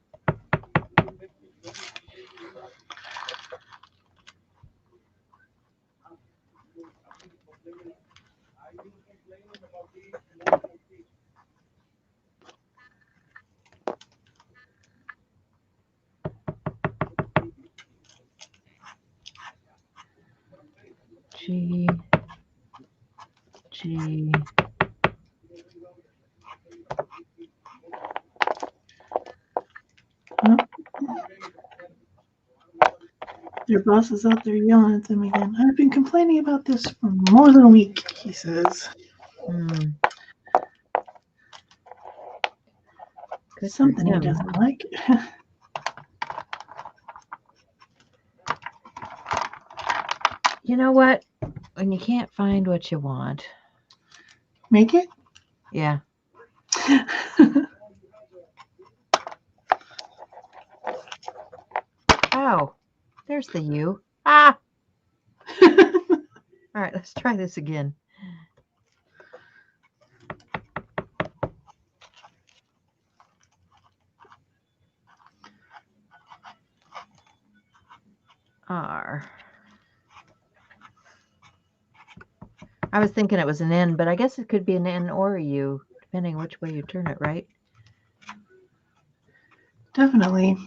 G, G. Your boss is out there yelling at them again. I've been complaining about this for more than a week, he says. Something he doesn't like. You know what? When you can't find what you want, make it? Yeah. Oh, there's the U. Ah! All right, let's try this again. R. I was thinking it was an N, but I guess it could be an N or a U, depending which way you turn it, right? Definitely.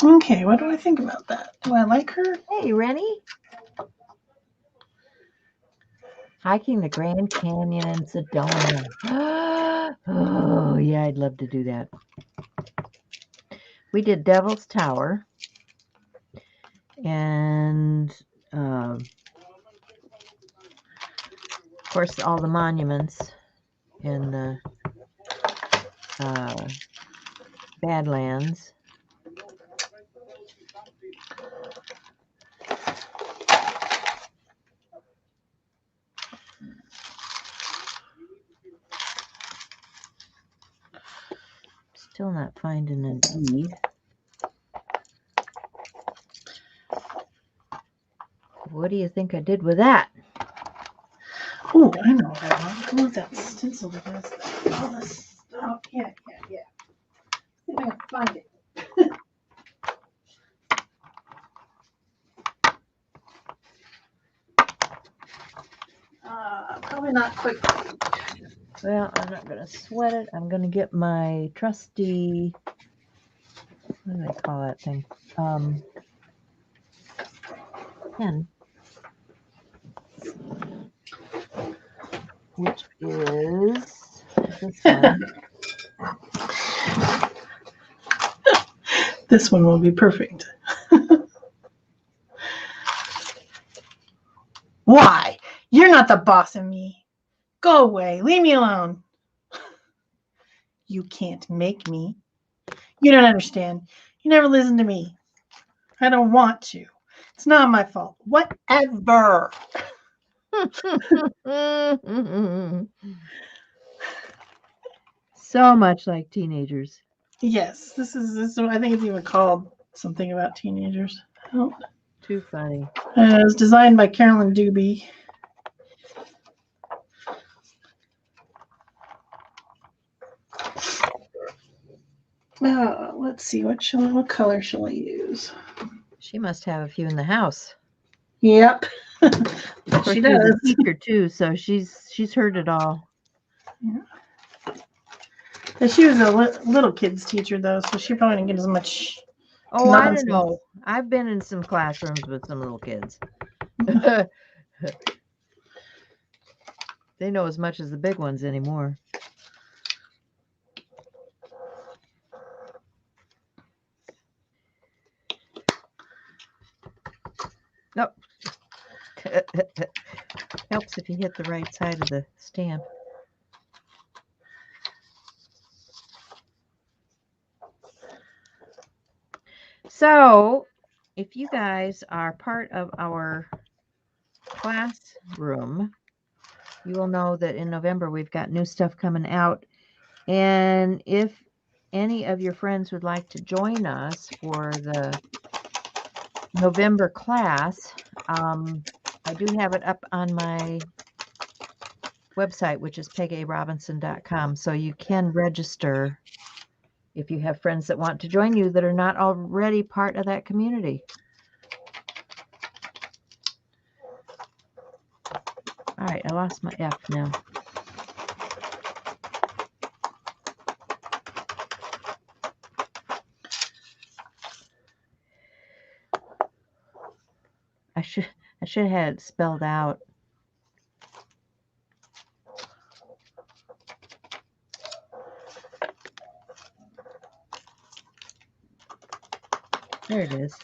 Okay, what do I think about that? Do I like her? Hey, Rennie. Hiking the Grand Canyon in Sedona. Oh, yeah, I'd love to do that. We did Devil's Tower. And, of course, all the monuments in the Badlands. Still not finding an E. What do you think I did with that? Oh, I know what I want that stencil that has all this stuff. Yeah. See if I can find it. Probably not quick. Well, I'm not going to sweat it. I'm going to get my trusty, what do they call that thing? Pen. Which is this one. This one will be perfect. Why? You're not the boss of me. Go away. Leave me alone. You can't make me. You don't understand. You never listen to me. I don't want to. It's not my fault. Whatever. So much like teenagers. Yes, this is. I think it's even called something about teenagers. Oh. Too funny. It was designed by Carolyn Doobie. Let's see. What color shall I use? She must have a few in the house. Yep. She does. A teacher too, so she's heard it all. Yeah. And she was a little kids teacher though, so she probably didn't get as much. Oh, nonsense. I don't know. I've been in some classrooms with some little kids. They know as much as the big ones anymore. Nope. Helps if you hit the right side of the stamp. So, if you guys are part of our classroom, you will know that in November we've got new stuff coming out. And if any of your friends would like to join us for the November class, I do have it up on my website, which is pegarobinson.com. So you can register if you have friends that want to join you that are not already part of that community. All right, I lost my F now. I should have had it spelled out. There it is.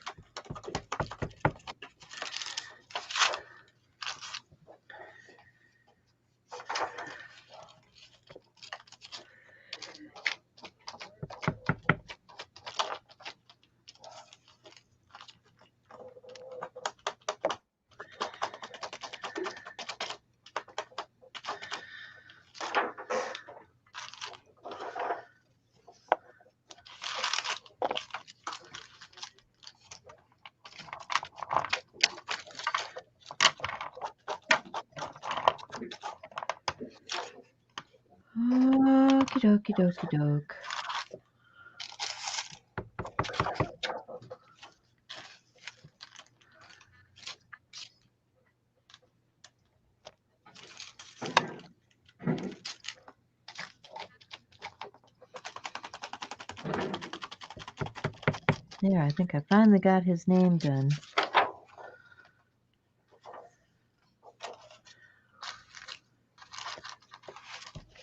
Okie doke. There, I think I finally got his name done.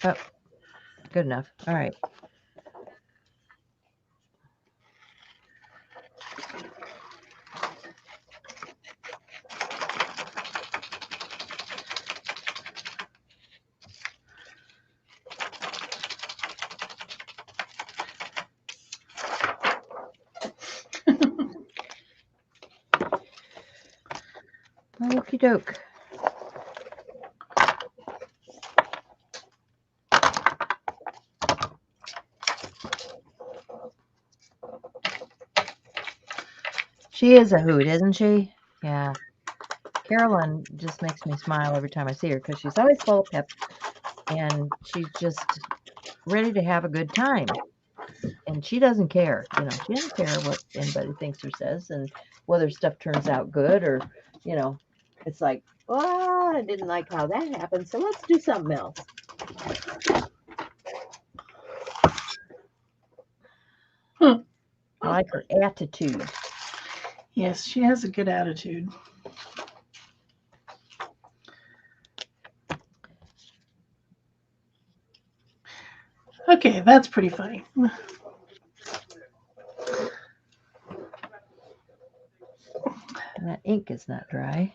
Oh, good enough. All right. Okie doke. She is a hoot, isn't she? Yeah. Carolyn just makes me smile every time I see her because she's always full of pep and she's just ready to have a good time. And she doesn't care. You know, she doesn't care what anybody thinks or says and whether stuff turns out good or, you know, it's like, oh, I didn't like how that happened, so let's do something else. I like her attitude. Yes, she has a good attitude. Okay, that's pretty funny. That ink is not dry.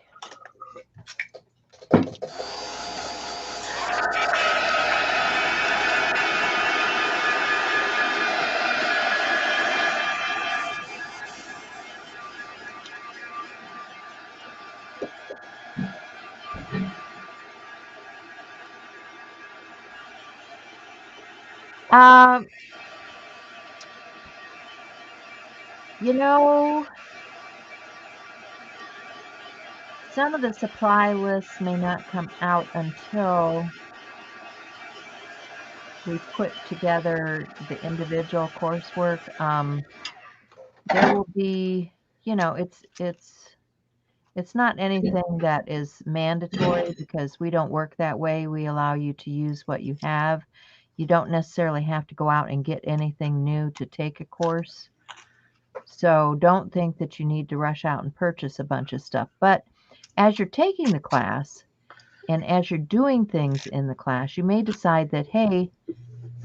You know, some of the supply lists may not come out until we put together the individual coursework. There will be, you know, it's not anything that is mandatory because we don't work that way. We allow you to use what you have. You don't necessarily have to go out and get anything new to take a course. So don't think that you need to rush out and purchase a bunch of stuff. But as you're taking the class and as you're doing things in the class, you may decide that, hey,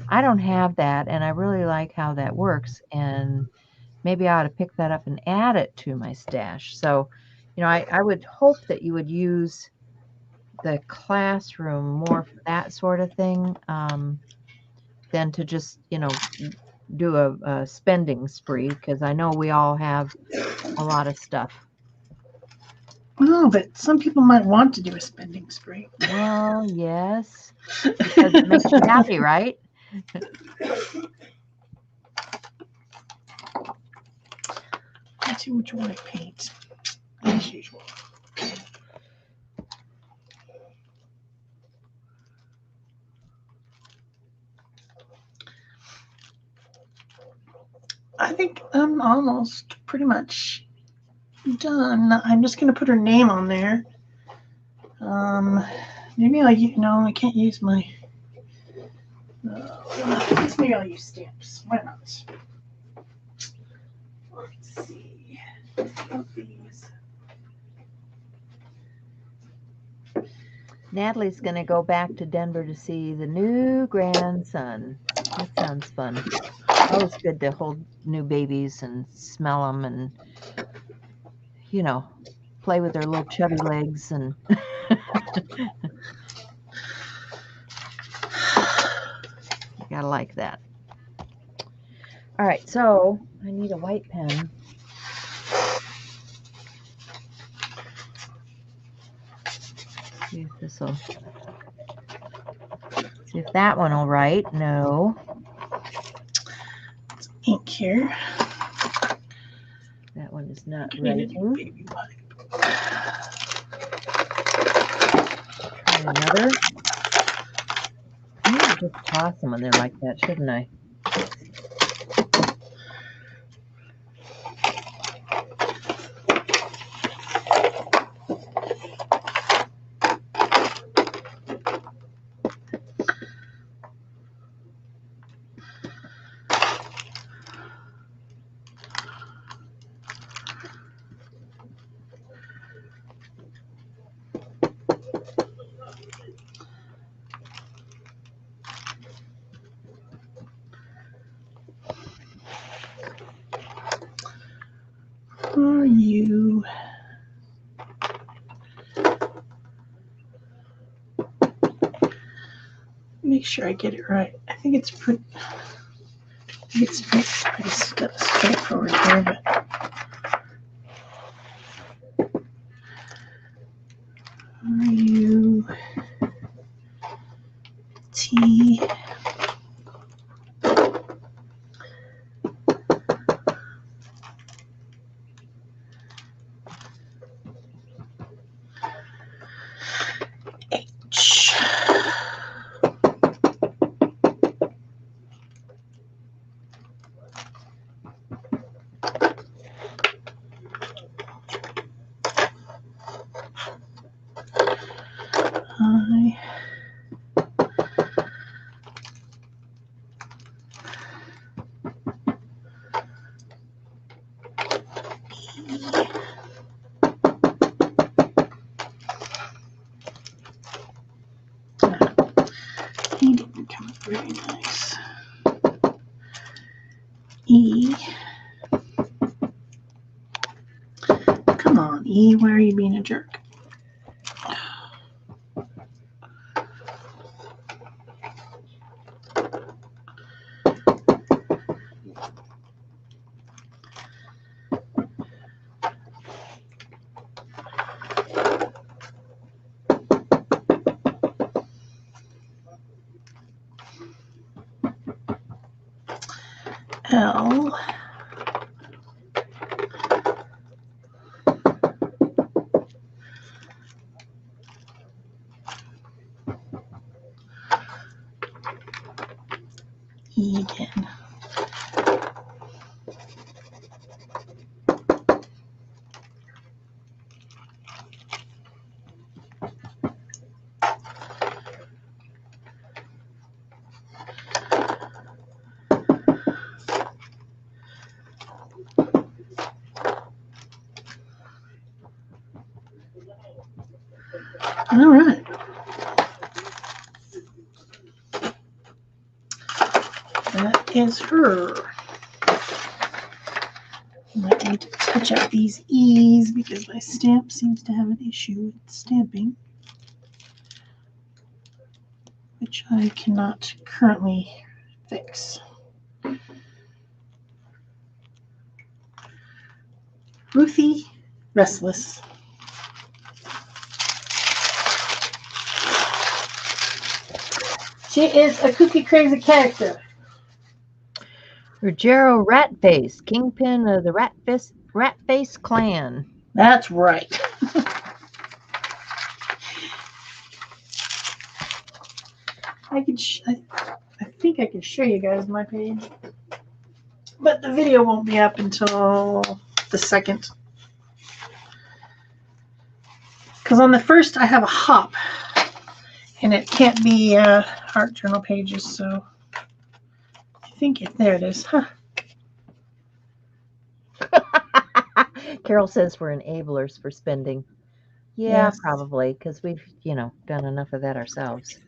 I don't have that and I really like how that works. And maybe I ought to pick that up and add it to my stash. So, you know, I would hope that you would use the classroom more for that sort of thing than to just, you know, do a spending spree, because I know we all have a lot of stuff. Oh, but some people might want to do a spending spree. Well, yes, because it makes you happy, right? Let's see which one I paint. as usual. I think I'm almost pretty much done. I'm just going to put her name on there. Maybe I can't use my, maybe I'll use stamps. Why not? Let's see. Of these. Natalie's going to go back to Denver to see the new grandson. That sounds fun. Always good to hold new babies and smell them and, play with their little chubby legs and you gotta like that. All right, so I need a white pen. See if this'll. See if that one will write. No. It's ink here. That one is not writing. Baby wipe. Try another. I need to just toss them when they're like that, shouldn't I? Are you? Make sure I get it right. I think it's pretty. It's pretty straightforward here, but. Are you T? H. I. He didn't come up very nice. E. Come on, E, why are you being a jerk? L. E again. All right. That is her. Might need to touch up these E's because my stamp seems to have an issue with stamping, which I cannot currently fix. Ruthie Restless. She is a kooky crazy character. Ruggero Ratface, kingpin of the Ratface clan. That's right. I think I can show you guys my page, but the video won't be up until the 2nd. Because on the 1st I have a hop, and it can't be art journal pages. So I think there it is. Huh. Carol says we're enablers for spending. Yeah, yes. Probably, because we've, done enough of that ourselves.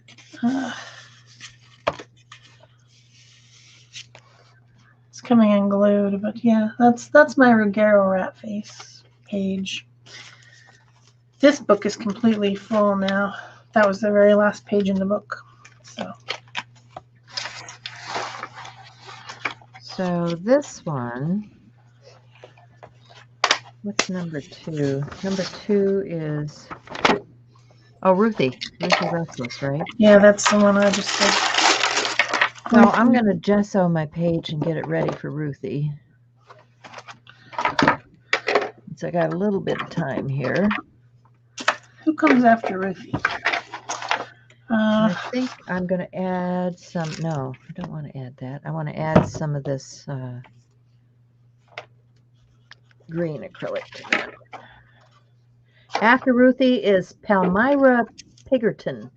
It's coming unglued, but yeah, that's my Ruggero Ratface page. This book is completely full now. That was the very last page in the book. So this one, what's number 2? Number 2 is, Ruthie Restless, right? Yeah, that's the one I just said. So I'm going to gesso my page and get it ready for Ruthie. So I got a little bit of time here. Who comes after Ruthie? I think I'm going to add some. No, I don't want to add that. I want to add some of this green acrylic to that. After Ruthie is Palmyra Pigerton.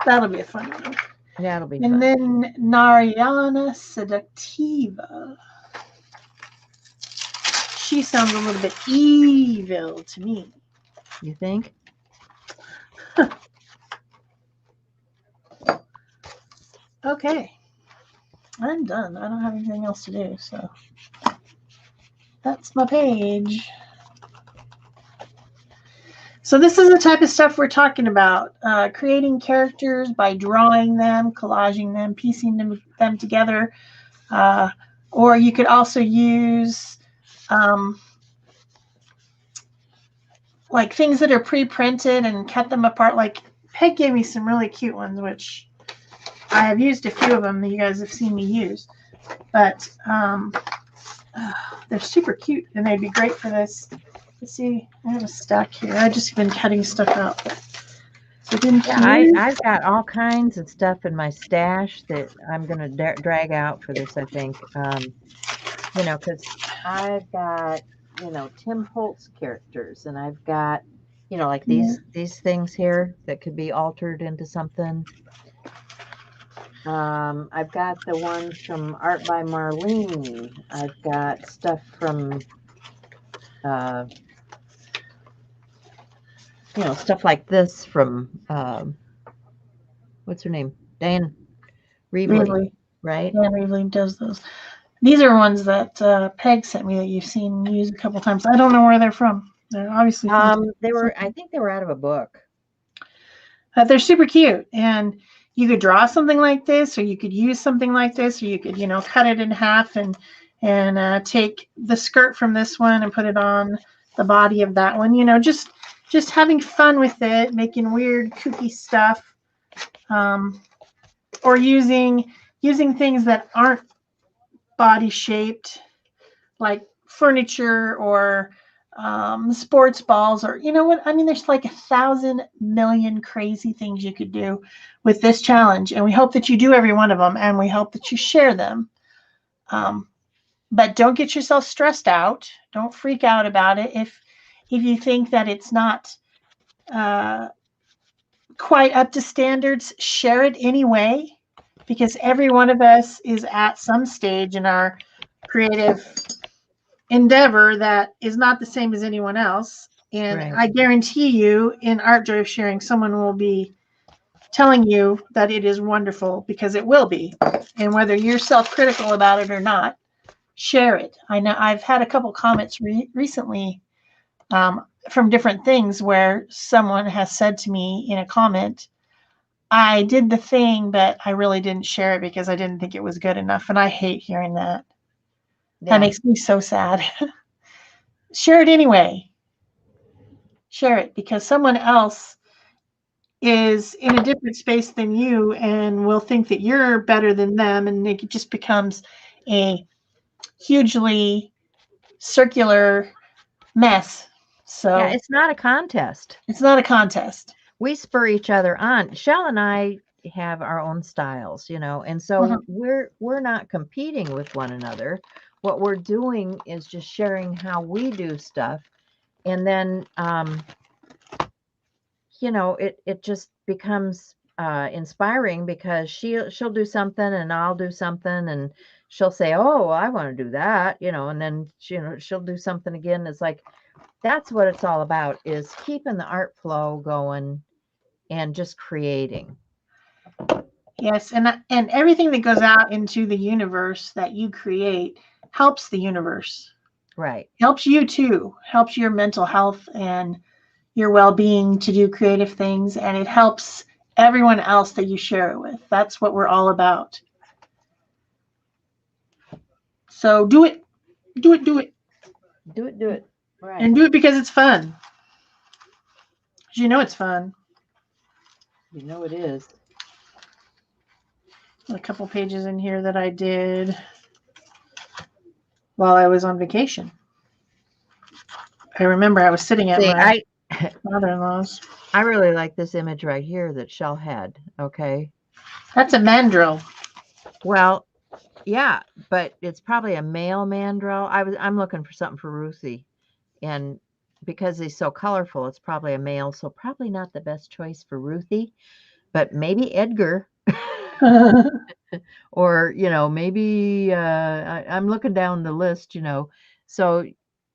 That'll be a fun one. That'll be fun. And then Narayana Seductiva. She sounds a little bit evil to me. You think? Okay. I'm done. I don't have anything else to do, so that's my page. So this is the type of stuff we're talking about. Creating characters by drawing them, collaging them, piecing them together. Or you could also use like things that are pre-printed and cut them apart. Like Peg gave me some really cute ones, which I have used a few of them that you guys have seen me use. But they're super cute, and they'd be great for this. Let's see, I have a stack here. I've just been cutting stuff out. So I've got all kinds of stuff in my stash that I'm going to drag out for this, I think. Because I've got, Tim Holtz characters, and I've got, like these things here that could be altered into something. I've got the ones from Art by Marlene. I've got stuff from, stuff like this from, what's her name? Dan Reevely, right? Dan Reevely does those. These are ones that Peg sent me that you've seen used a couple times. I don't know where they're from. They're obviously from I think they were out of a book. They're super cute, and you could draw something like this, or you could use something like this, or you could, cut it in half and take the skirt from this one and put it on the body of that one. Just having fun with it, making weird, kooky stuff, or using things that aren't body shaped, like furniture or sports balls, or there's like 1,000 million crazy things you could do with this challenge, and we hope that you do every one of them, and we hope that you share them. But don't get yourself stressed out. Don't freak out about it. If you think that it's not quite up to standards, share it anyway, because every one of us is at some stage in our creative endeavor that is not the same as anyone else. And right. I guarantee you, in Art Joy of Sharing, someone will be telling you that it is wonderful, because it will be. And whether you're self-critical about it or not, share it. I know I've had a couple comments recently from different things where someone has said to me in a comment, I did the thing, but I really didn't share it because I didn't think it was good enough. And I hate hearing that. Yeah. That makes me so sad. Share it anyway. Share it, because someone else is in a different space than you and will think that you're better than them, and it just becomes a hugely circular mess. So yeah, it's not a contest. It's not a contest. We spur each other on. Shel and I have our own styles, and so we're not competing with one another. What we're doing is just sharing how we do stuff, and then it just becomes inspiring because she'll do something and I'll do something, and she'll say, "Oh, I want to do that," and then she'll do something again. It's like that's what it's all about, is keeping the art flow going and just creating. Yes, and everything that goes out into the universe that you create helps the universe. Right. Helps you too. Helps your mental health and your well-being to do creative things, and it helps everyone else that you share it with. That's what we're all about. So do it. Do it, do it. Do it, do it. Right. And do it because it's fun. You know it's fun. You know it is. A couple pages in here that I did while I was on vacation. I remember I was sitting at my mother-in-law's. I really like this image right here that Shel had. Okay. That's a mandrill. Well, yeah, but it's probably a male mandrill. I'm looking for something for Ruthie, and because he's so colorful, it's probably a male. So probably not the best choice for Ruthie, but maybe Edgar. Or maybe I'm looking down the list, so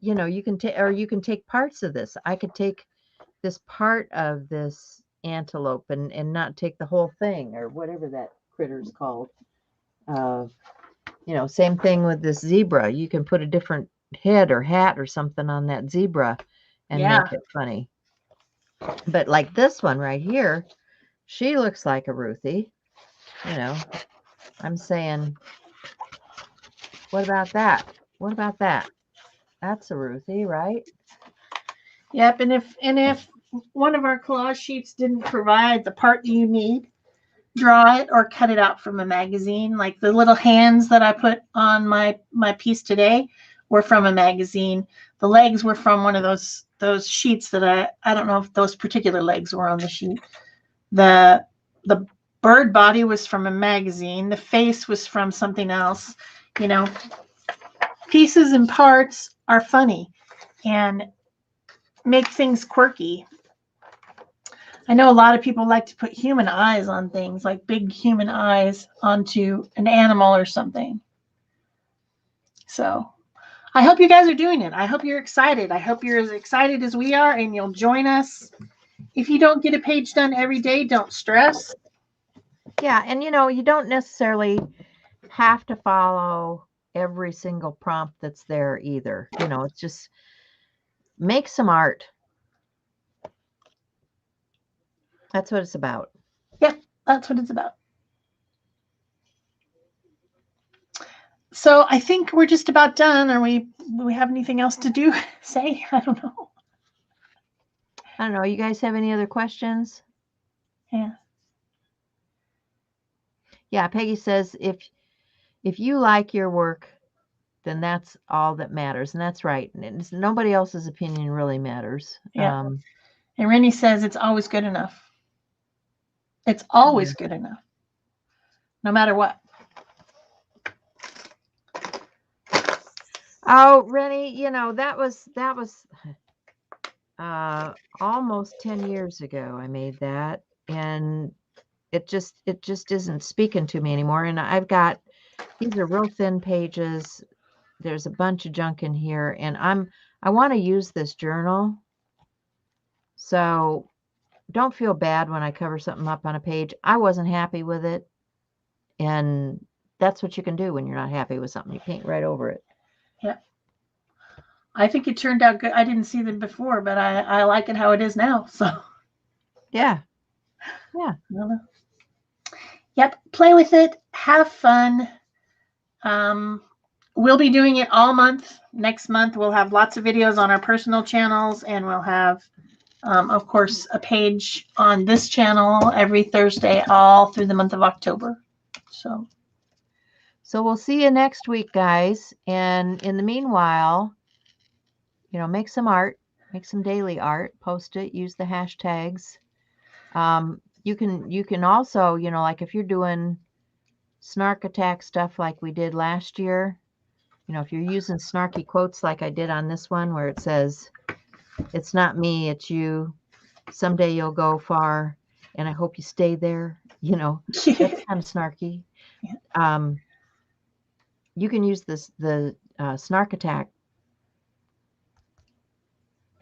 you can take, or you can take parts of this. I could take this part of this antelope and not take the whole thing, or whatever that critter's called. Same thing with this zebra. You can put a different head or hat or something on that zebra and make it funny. But like this one right here, she looks like a Ruthie. I'm saying, what about that? What about that? That's a Ruthie, right? Yep. And if one of our collage sheets didn't provide the part that you need, draw it or cut it out from a magazine. Like the little hands that I put on my piece today were from a magazine. The legs were from one of those sheets that I don't know if those particular legs were on the sheet. The bird body was from a magazine. The face was from something else. Pieces and parts are funny and make things quirky. I know a lot of people like to put human eyes on things, like big human eyes onto an animal or something. So I hope you guys are doing it. I hope you're excited. I hope you're as excited as we are, and you'll join us. If you don't get a page done every day, don't stress. Yeah, and you don't necessarily have to follow every single prompt that's there either. It's just make some art. That's what it's about. Yep, that's what it's about. So I think we're just about done. Do we have anything else to say? I don't know. I don't know. You guys have any other questions? Yeah. Yeah, Peggy says if you like your work, then that's all that matters. And that's right. And nobody else's opinion really matters. Yeah. And Rennie says it's always good enough. It's always good enough, no matter what. Oh, Rennie, that was almost 10 years ago I made that, and it just isn't speaking to me anymore. And these are real thin pages. There's a bunch of junk in here, and I want to use this journal. So don't feel bad when I cover something up on a page. I wasn't happy with it, and that's what you can do when you're not happy with something. You paint right over it. Yeah. I think it turned out good. I didn't see them before, but I like it how it is now. So yeah. Yep. Play with it. Have fun. We'll be doing it all month. Next month, we'll have lots of videos on our personal channels, and we'll have, of course, a page on this channel every Thursday all through the month of October. So So we'll see you next week, guys. And in the meanwhile, make some art, make some daily art, post it, use the hashtags. You can also, like if you're doing snark attack stuff like we did last year, if you're using snarky quotes like I did on this one where it says, "It's not me, it's you. Someday you'll go far, and I hope you stay there." That's kind of snarky. You can use the snark attack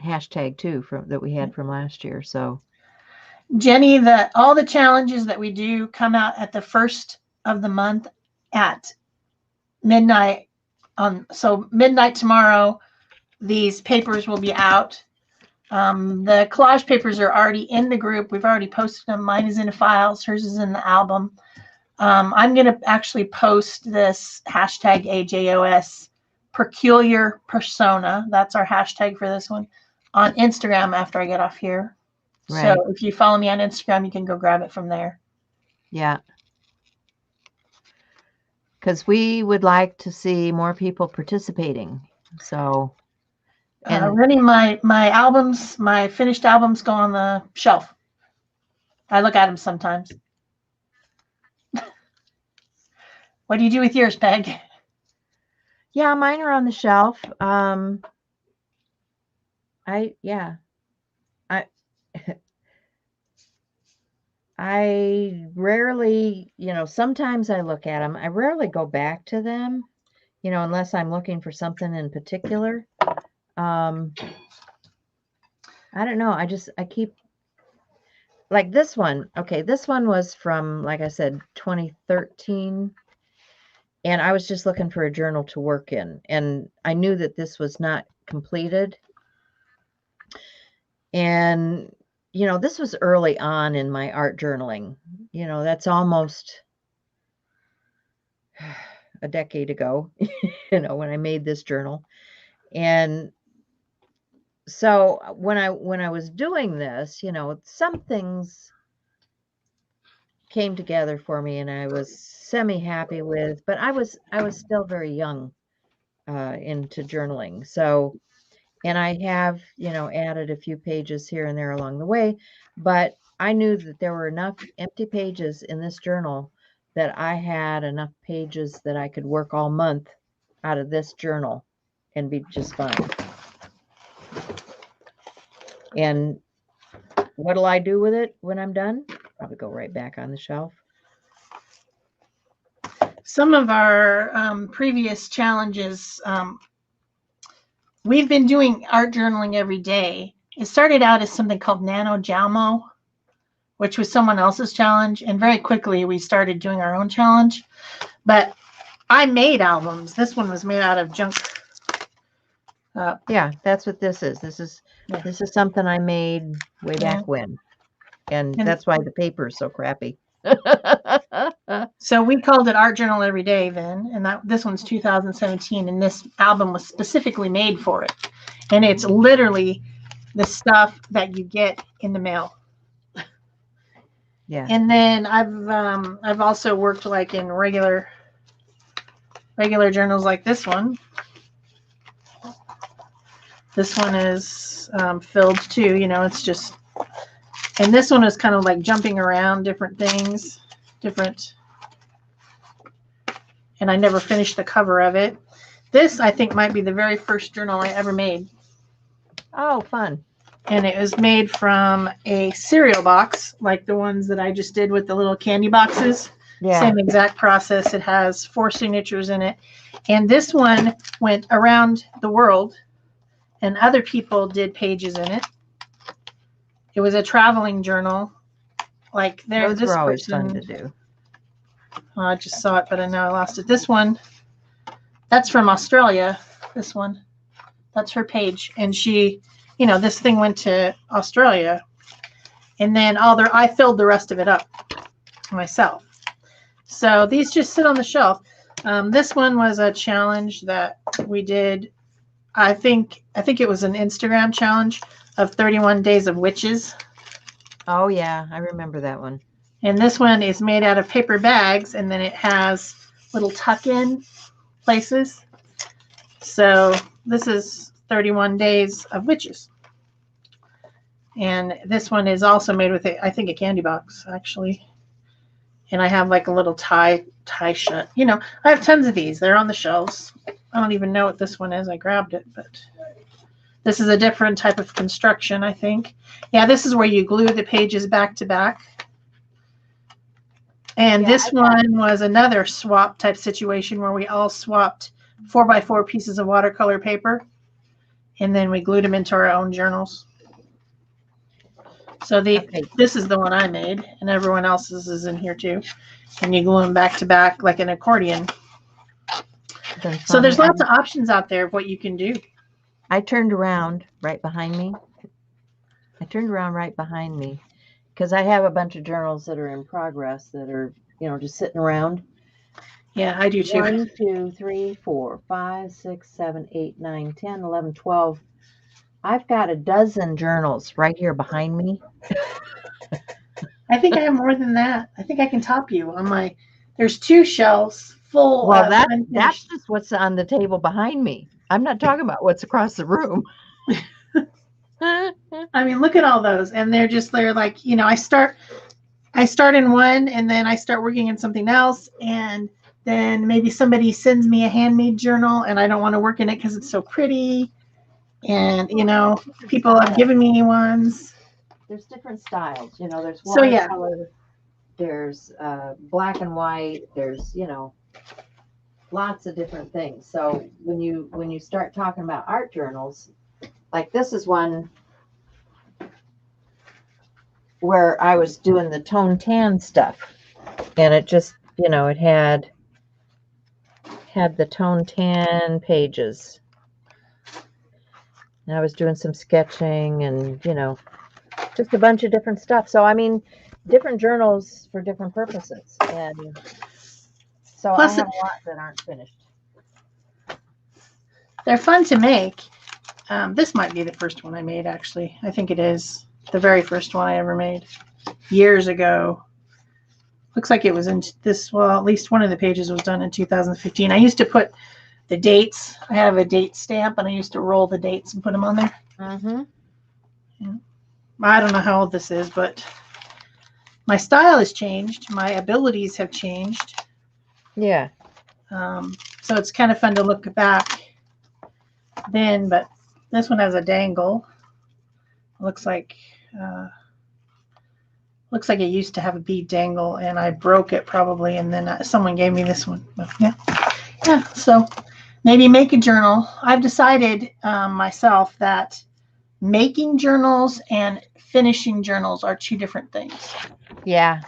hashtag too that we had from last year. So Jenny, all the challenges that we do come out at the first of the month at midnight. So midnight tomorrow, these papers will be out. The collage papers are already in the group. We've already posted them. Mine is in the files. Hers is in the album. I'm going to actually post this hashtag AJOS peculiar persona. That's our hashtag for this one on Instagram after I get off here. Right. So if you follow me on Instagram, you can go grab it from there. Yeah. Because we would like to see more people participating. So, running my albums, my finished albums go on the shelf. I look at them sometimes. What do you do with yours, Peg? Yeah, mine are on the shelf. I rarely, sometimes I look at them. I rarely go back to them, unless I'm looking for something in particular. I don't know. I keep like this one. Okay, this one was from, like I said, 2013. And I was just looking for a journal to work in. And I knew that this was not completed. And, this was early on in my art journaling. That's almost a decade ago, when I made this journal. And so when I was doing this, some things came together for me and I was semi-happy with, but I was still very young into journaling. So, and I have, added a few pages here and there along the way, but I knew that there were enough empty pages in this journal that I had enough pages that I could work all month out of this journal and be just fine. And what'll I do with it when I'm done? Probably go right back on the shelf. Some of our previous challenges, we've been doing art journaling every day. It started out as something called Nano Jalmo, which was someone else's challenge. And very quickly we started doing our own challenge. But I made albums. This one was made out of junk. Yeah, that's what this is. This is something I made way back when. And that's why the paper is so crappy. So we called it Art Journal Every Day then, and this one's 2017, and this album was specifically made for it. And it's literally the stuff that you get in the mail. Yeah. And then I've also worked like in regular journals like this one. This one is filled too, it's just, and this one is kind of like jumping around different things, and I never finished the cover of it. This, I think, might be the very first journal I ever made. Oh, fun. And it was made from a cereal box, like the ones that I just did with the little candy boxes. Yeah. Same exact process. It has 4 signatures in it. And this one went around the world, and other people did pages in it. It was a traveling journal. Like those were always fun to do. Oh, I just saw it, but I know I lost it. This one, that's from Australia. This one, that's her page, and she, this thing went to Australia, and then I filled the rest of it up myself. So these just sit on the shelf. This one was a challenge that we did. I think it was an Instagram challenge of 31 Days of Witches. Oh yeah, I remember that one. And this one is made out of paper bags, and then it has little tuck-in places. So this is 31 Days of Witches. And this one is also made with, I think, a candy box, actually. And I have like a little tie shut. You know, I have tons of these. They're on the shelves. I don't even know what this one is. I grabbed it, but this is a different type of construction, I think. Yeah, this is where you glue the pages back to back. And this one was another swap type situation where we all swapped 4x4 pieces of watercolor paper, and then we glued them into our own journals. So this is the one I made, and everyone else's is in here too. And you glue them back to back like an accordion. So there's lots of options out there of what you can do. I turned around right behind me. Because I have a bunch of journals that are in progress that are, you know, just sitting around. Yeah, I do too. 1, 2, 3, 4, 5, 6, 7, 8, 9, 10, 11, 12. I've got a dozen journals right here behind me. I think I have more than that. I think I can top you on my. There's 2 shelves full. Well, that's just what's on the table behind me. I'm not talking about what's across the room. I mean, look at all those, and they're like, you know, I start in one, and then I start working in something else, and then maybe somebody sends me a handmade journal, and I don't want to work in it because it's so pretty, and you know, people have given me ones. There's different styles, you know. There's watercolor, there's black and white, there's, you know, lots of different things. So when you start talking about art journals, like this is one where I was doing the tone tan stuff, and it just, you know, it had the tone tan pages, and I was doing some sketching and, you know, just a bunch of different stuff. So I mean, different journals for different purposes, and so plus, I have a lot that aren't finished. They're fun to make. This might be the first one I made, actually. I think it is the very first one I ever made years ago. Looks like it was in this, well, at least one of the pages was done in 2015. I used to put the dates. I have a date stamp, and I used to roll the dates and put them on there. Mm-hmm. Yeah. I don't know how old this is, but my style has changed. My abilities have changed. Yeah. So it's kind of fun to look back then, but this one has a dangle. Looks like it used to have a bead dangle, and I broke it probably, and then someone gave me this one. But yeah. So maybe make a journal. I've decided myself that making journals and finishing journals are 2 different things. Yeah.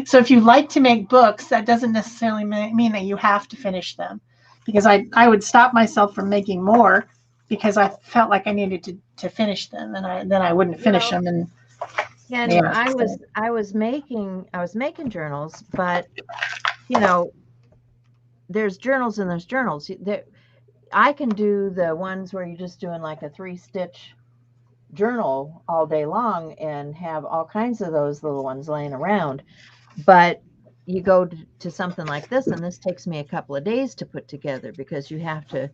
So if you like to make books, that doesn't necessarily mean that you have to finish them, because I would stop myself from making more because I felt like I needed to finish them, and then I wouldn't finish them. And I was making journals, but you know, there's journals and there's journals. I can do the ones where you're just doing like a 3-stitch journal all day long and have all kinds of those little ones laying around. But you go to something like this, and this takes me a couple of days to put together, because you have to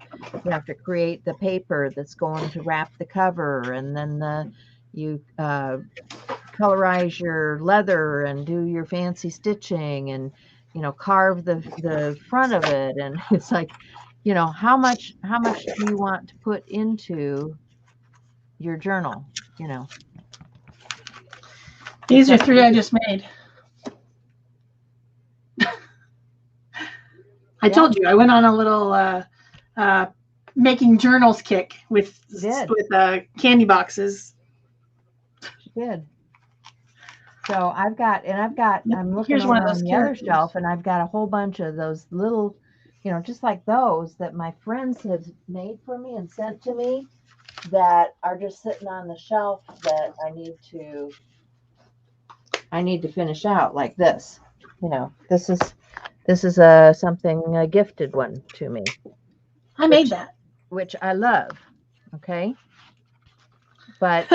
create the paper that's going to wrap the cover, and then you colorize your leather and do your fancy stitching, and you know, carve the front of it, and it's like, you know, how much do you want to put into your journal, you know? These are 3 I just made. I told you I went on a little making journals kick with candy boxes. Good. So I'm looking over on the other shelf, and I've got a whole bunch of those little, you know, just like those that my friends have made for me and sent to me, that are just sitting on the shelf that I need to finish out, like this. You know, this is a gifted one to me. I made that, which I love. Okay, but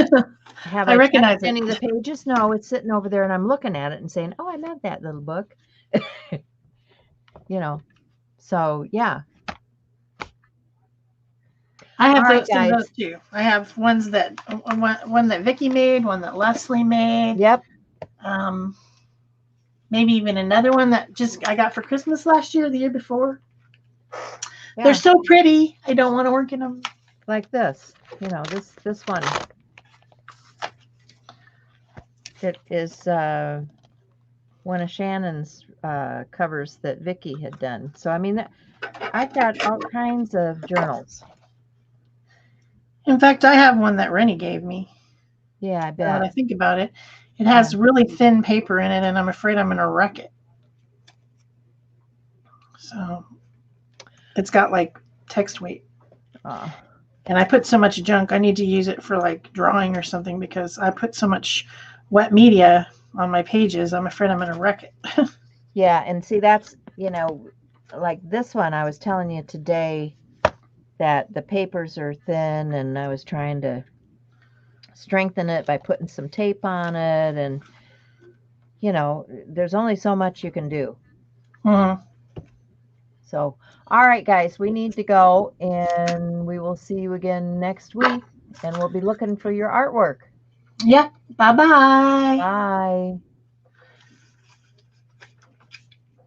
have I recognize any of the pages? No, it's sitting over there, and I'm looking at it and saying, "Oh, I love that little book." you know. So yeah. I have All right, some of guys. those too. I have ones that one that Vicky made, one that Leslie made. Yep. Maybe even another one that just I got for Christmas last year, the year before. Yeah. They're so pretty. I don't want to work in them. Like this, you know, this one. It is one of Shannon's covers that Vicky had done. So I mean, I've got all kinds of journals. In fact, I have one that Rennie gave me. Yeah, I bet. When I think about it, it has really thin paper in it, and I'm afraid I'm going to wreck it. So it's got like text weight. And I put so much junk, I need to use it for like drawing or something because I put so much wet media on my pages. I'm afraid I'm going to wreck it. Yeah, and see, that's, you know, like this one, I was telling you today that the papers are thin, and I was trying to strengthen it by putting some tape on it, and, you know, there's only so much you can do. Mm-hmm. So, all right, guys, we need to go, and we will see you again next week, and we'll be looking for your artwork. Yep. Bye-bye. Bye.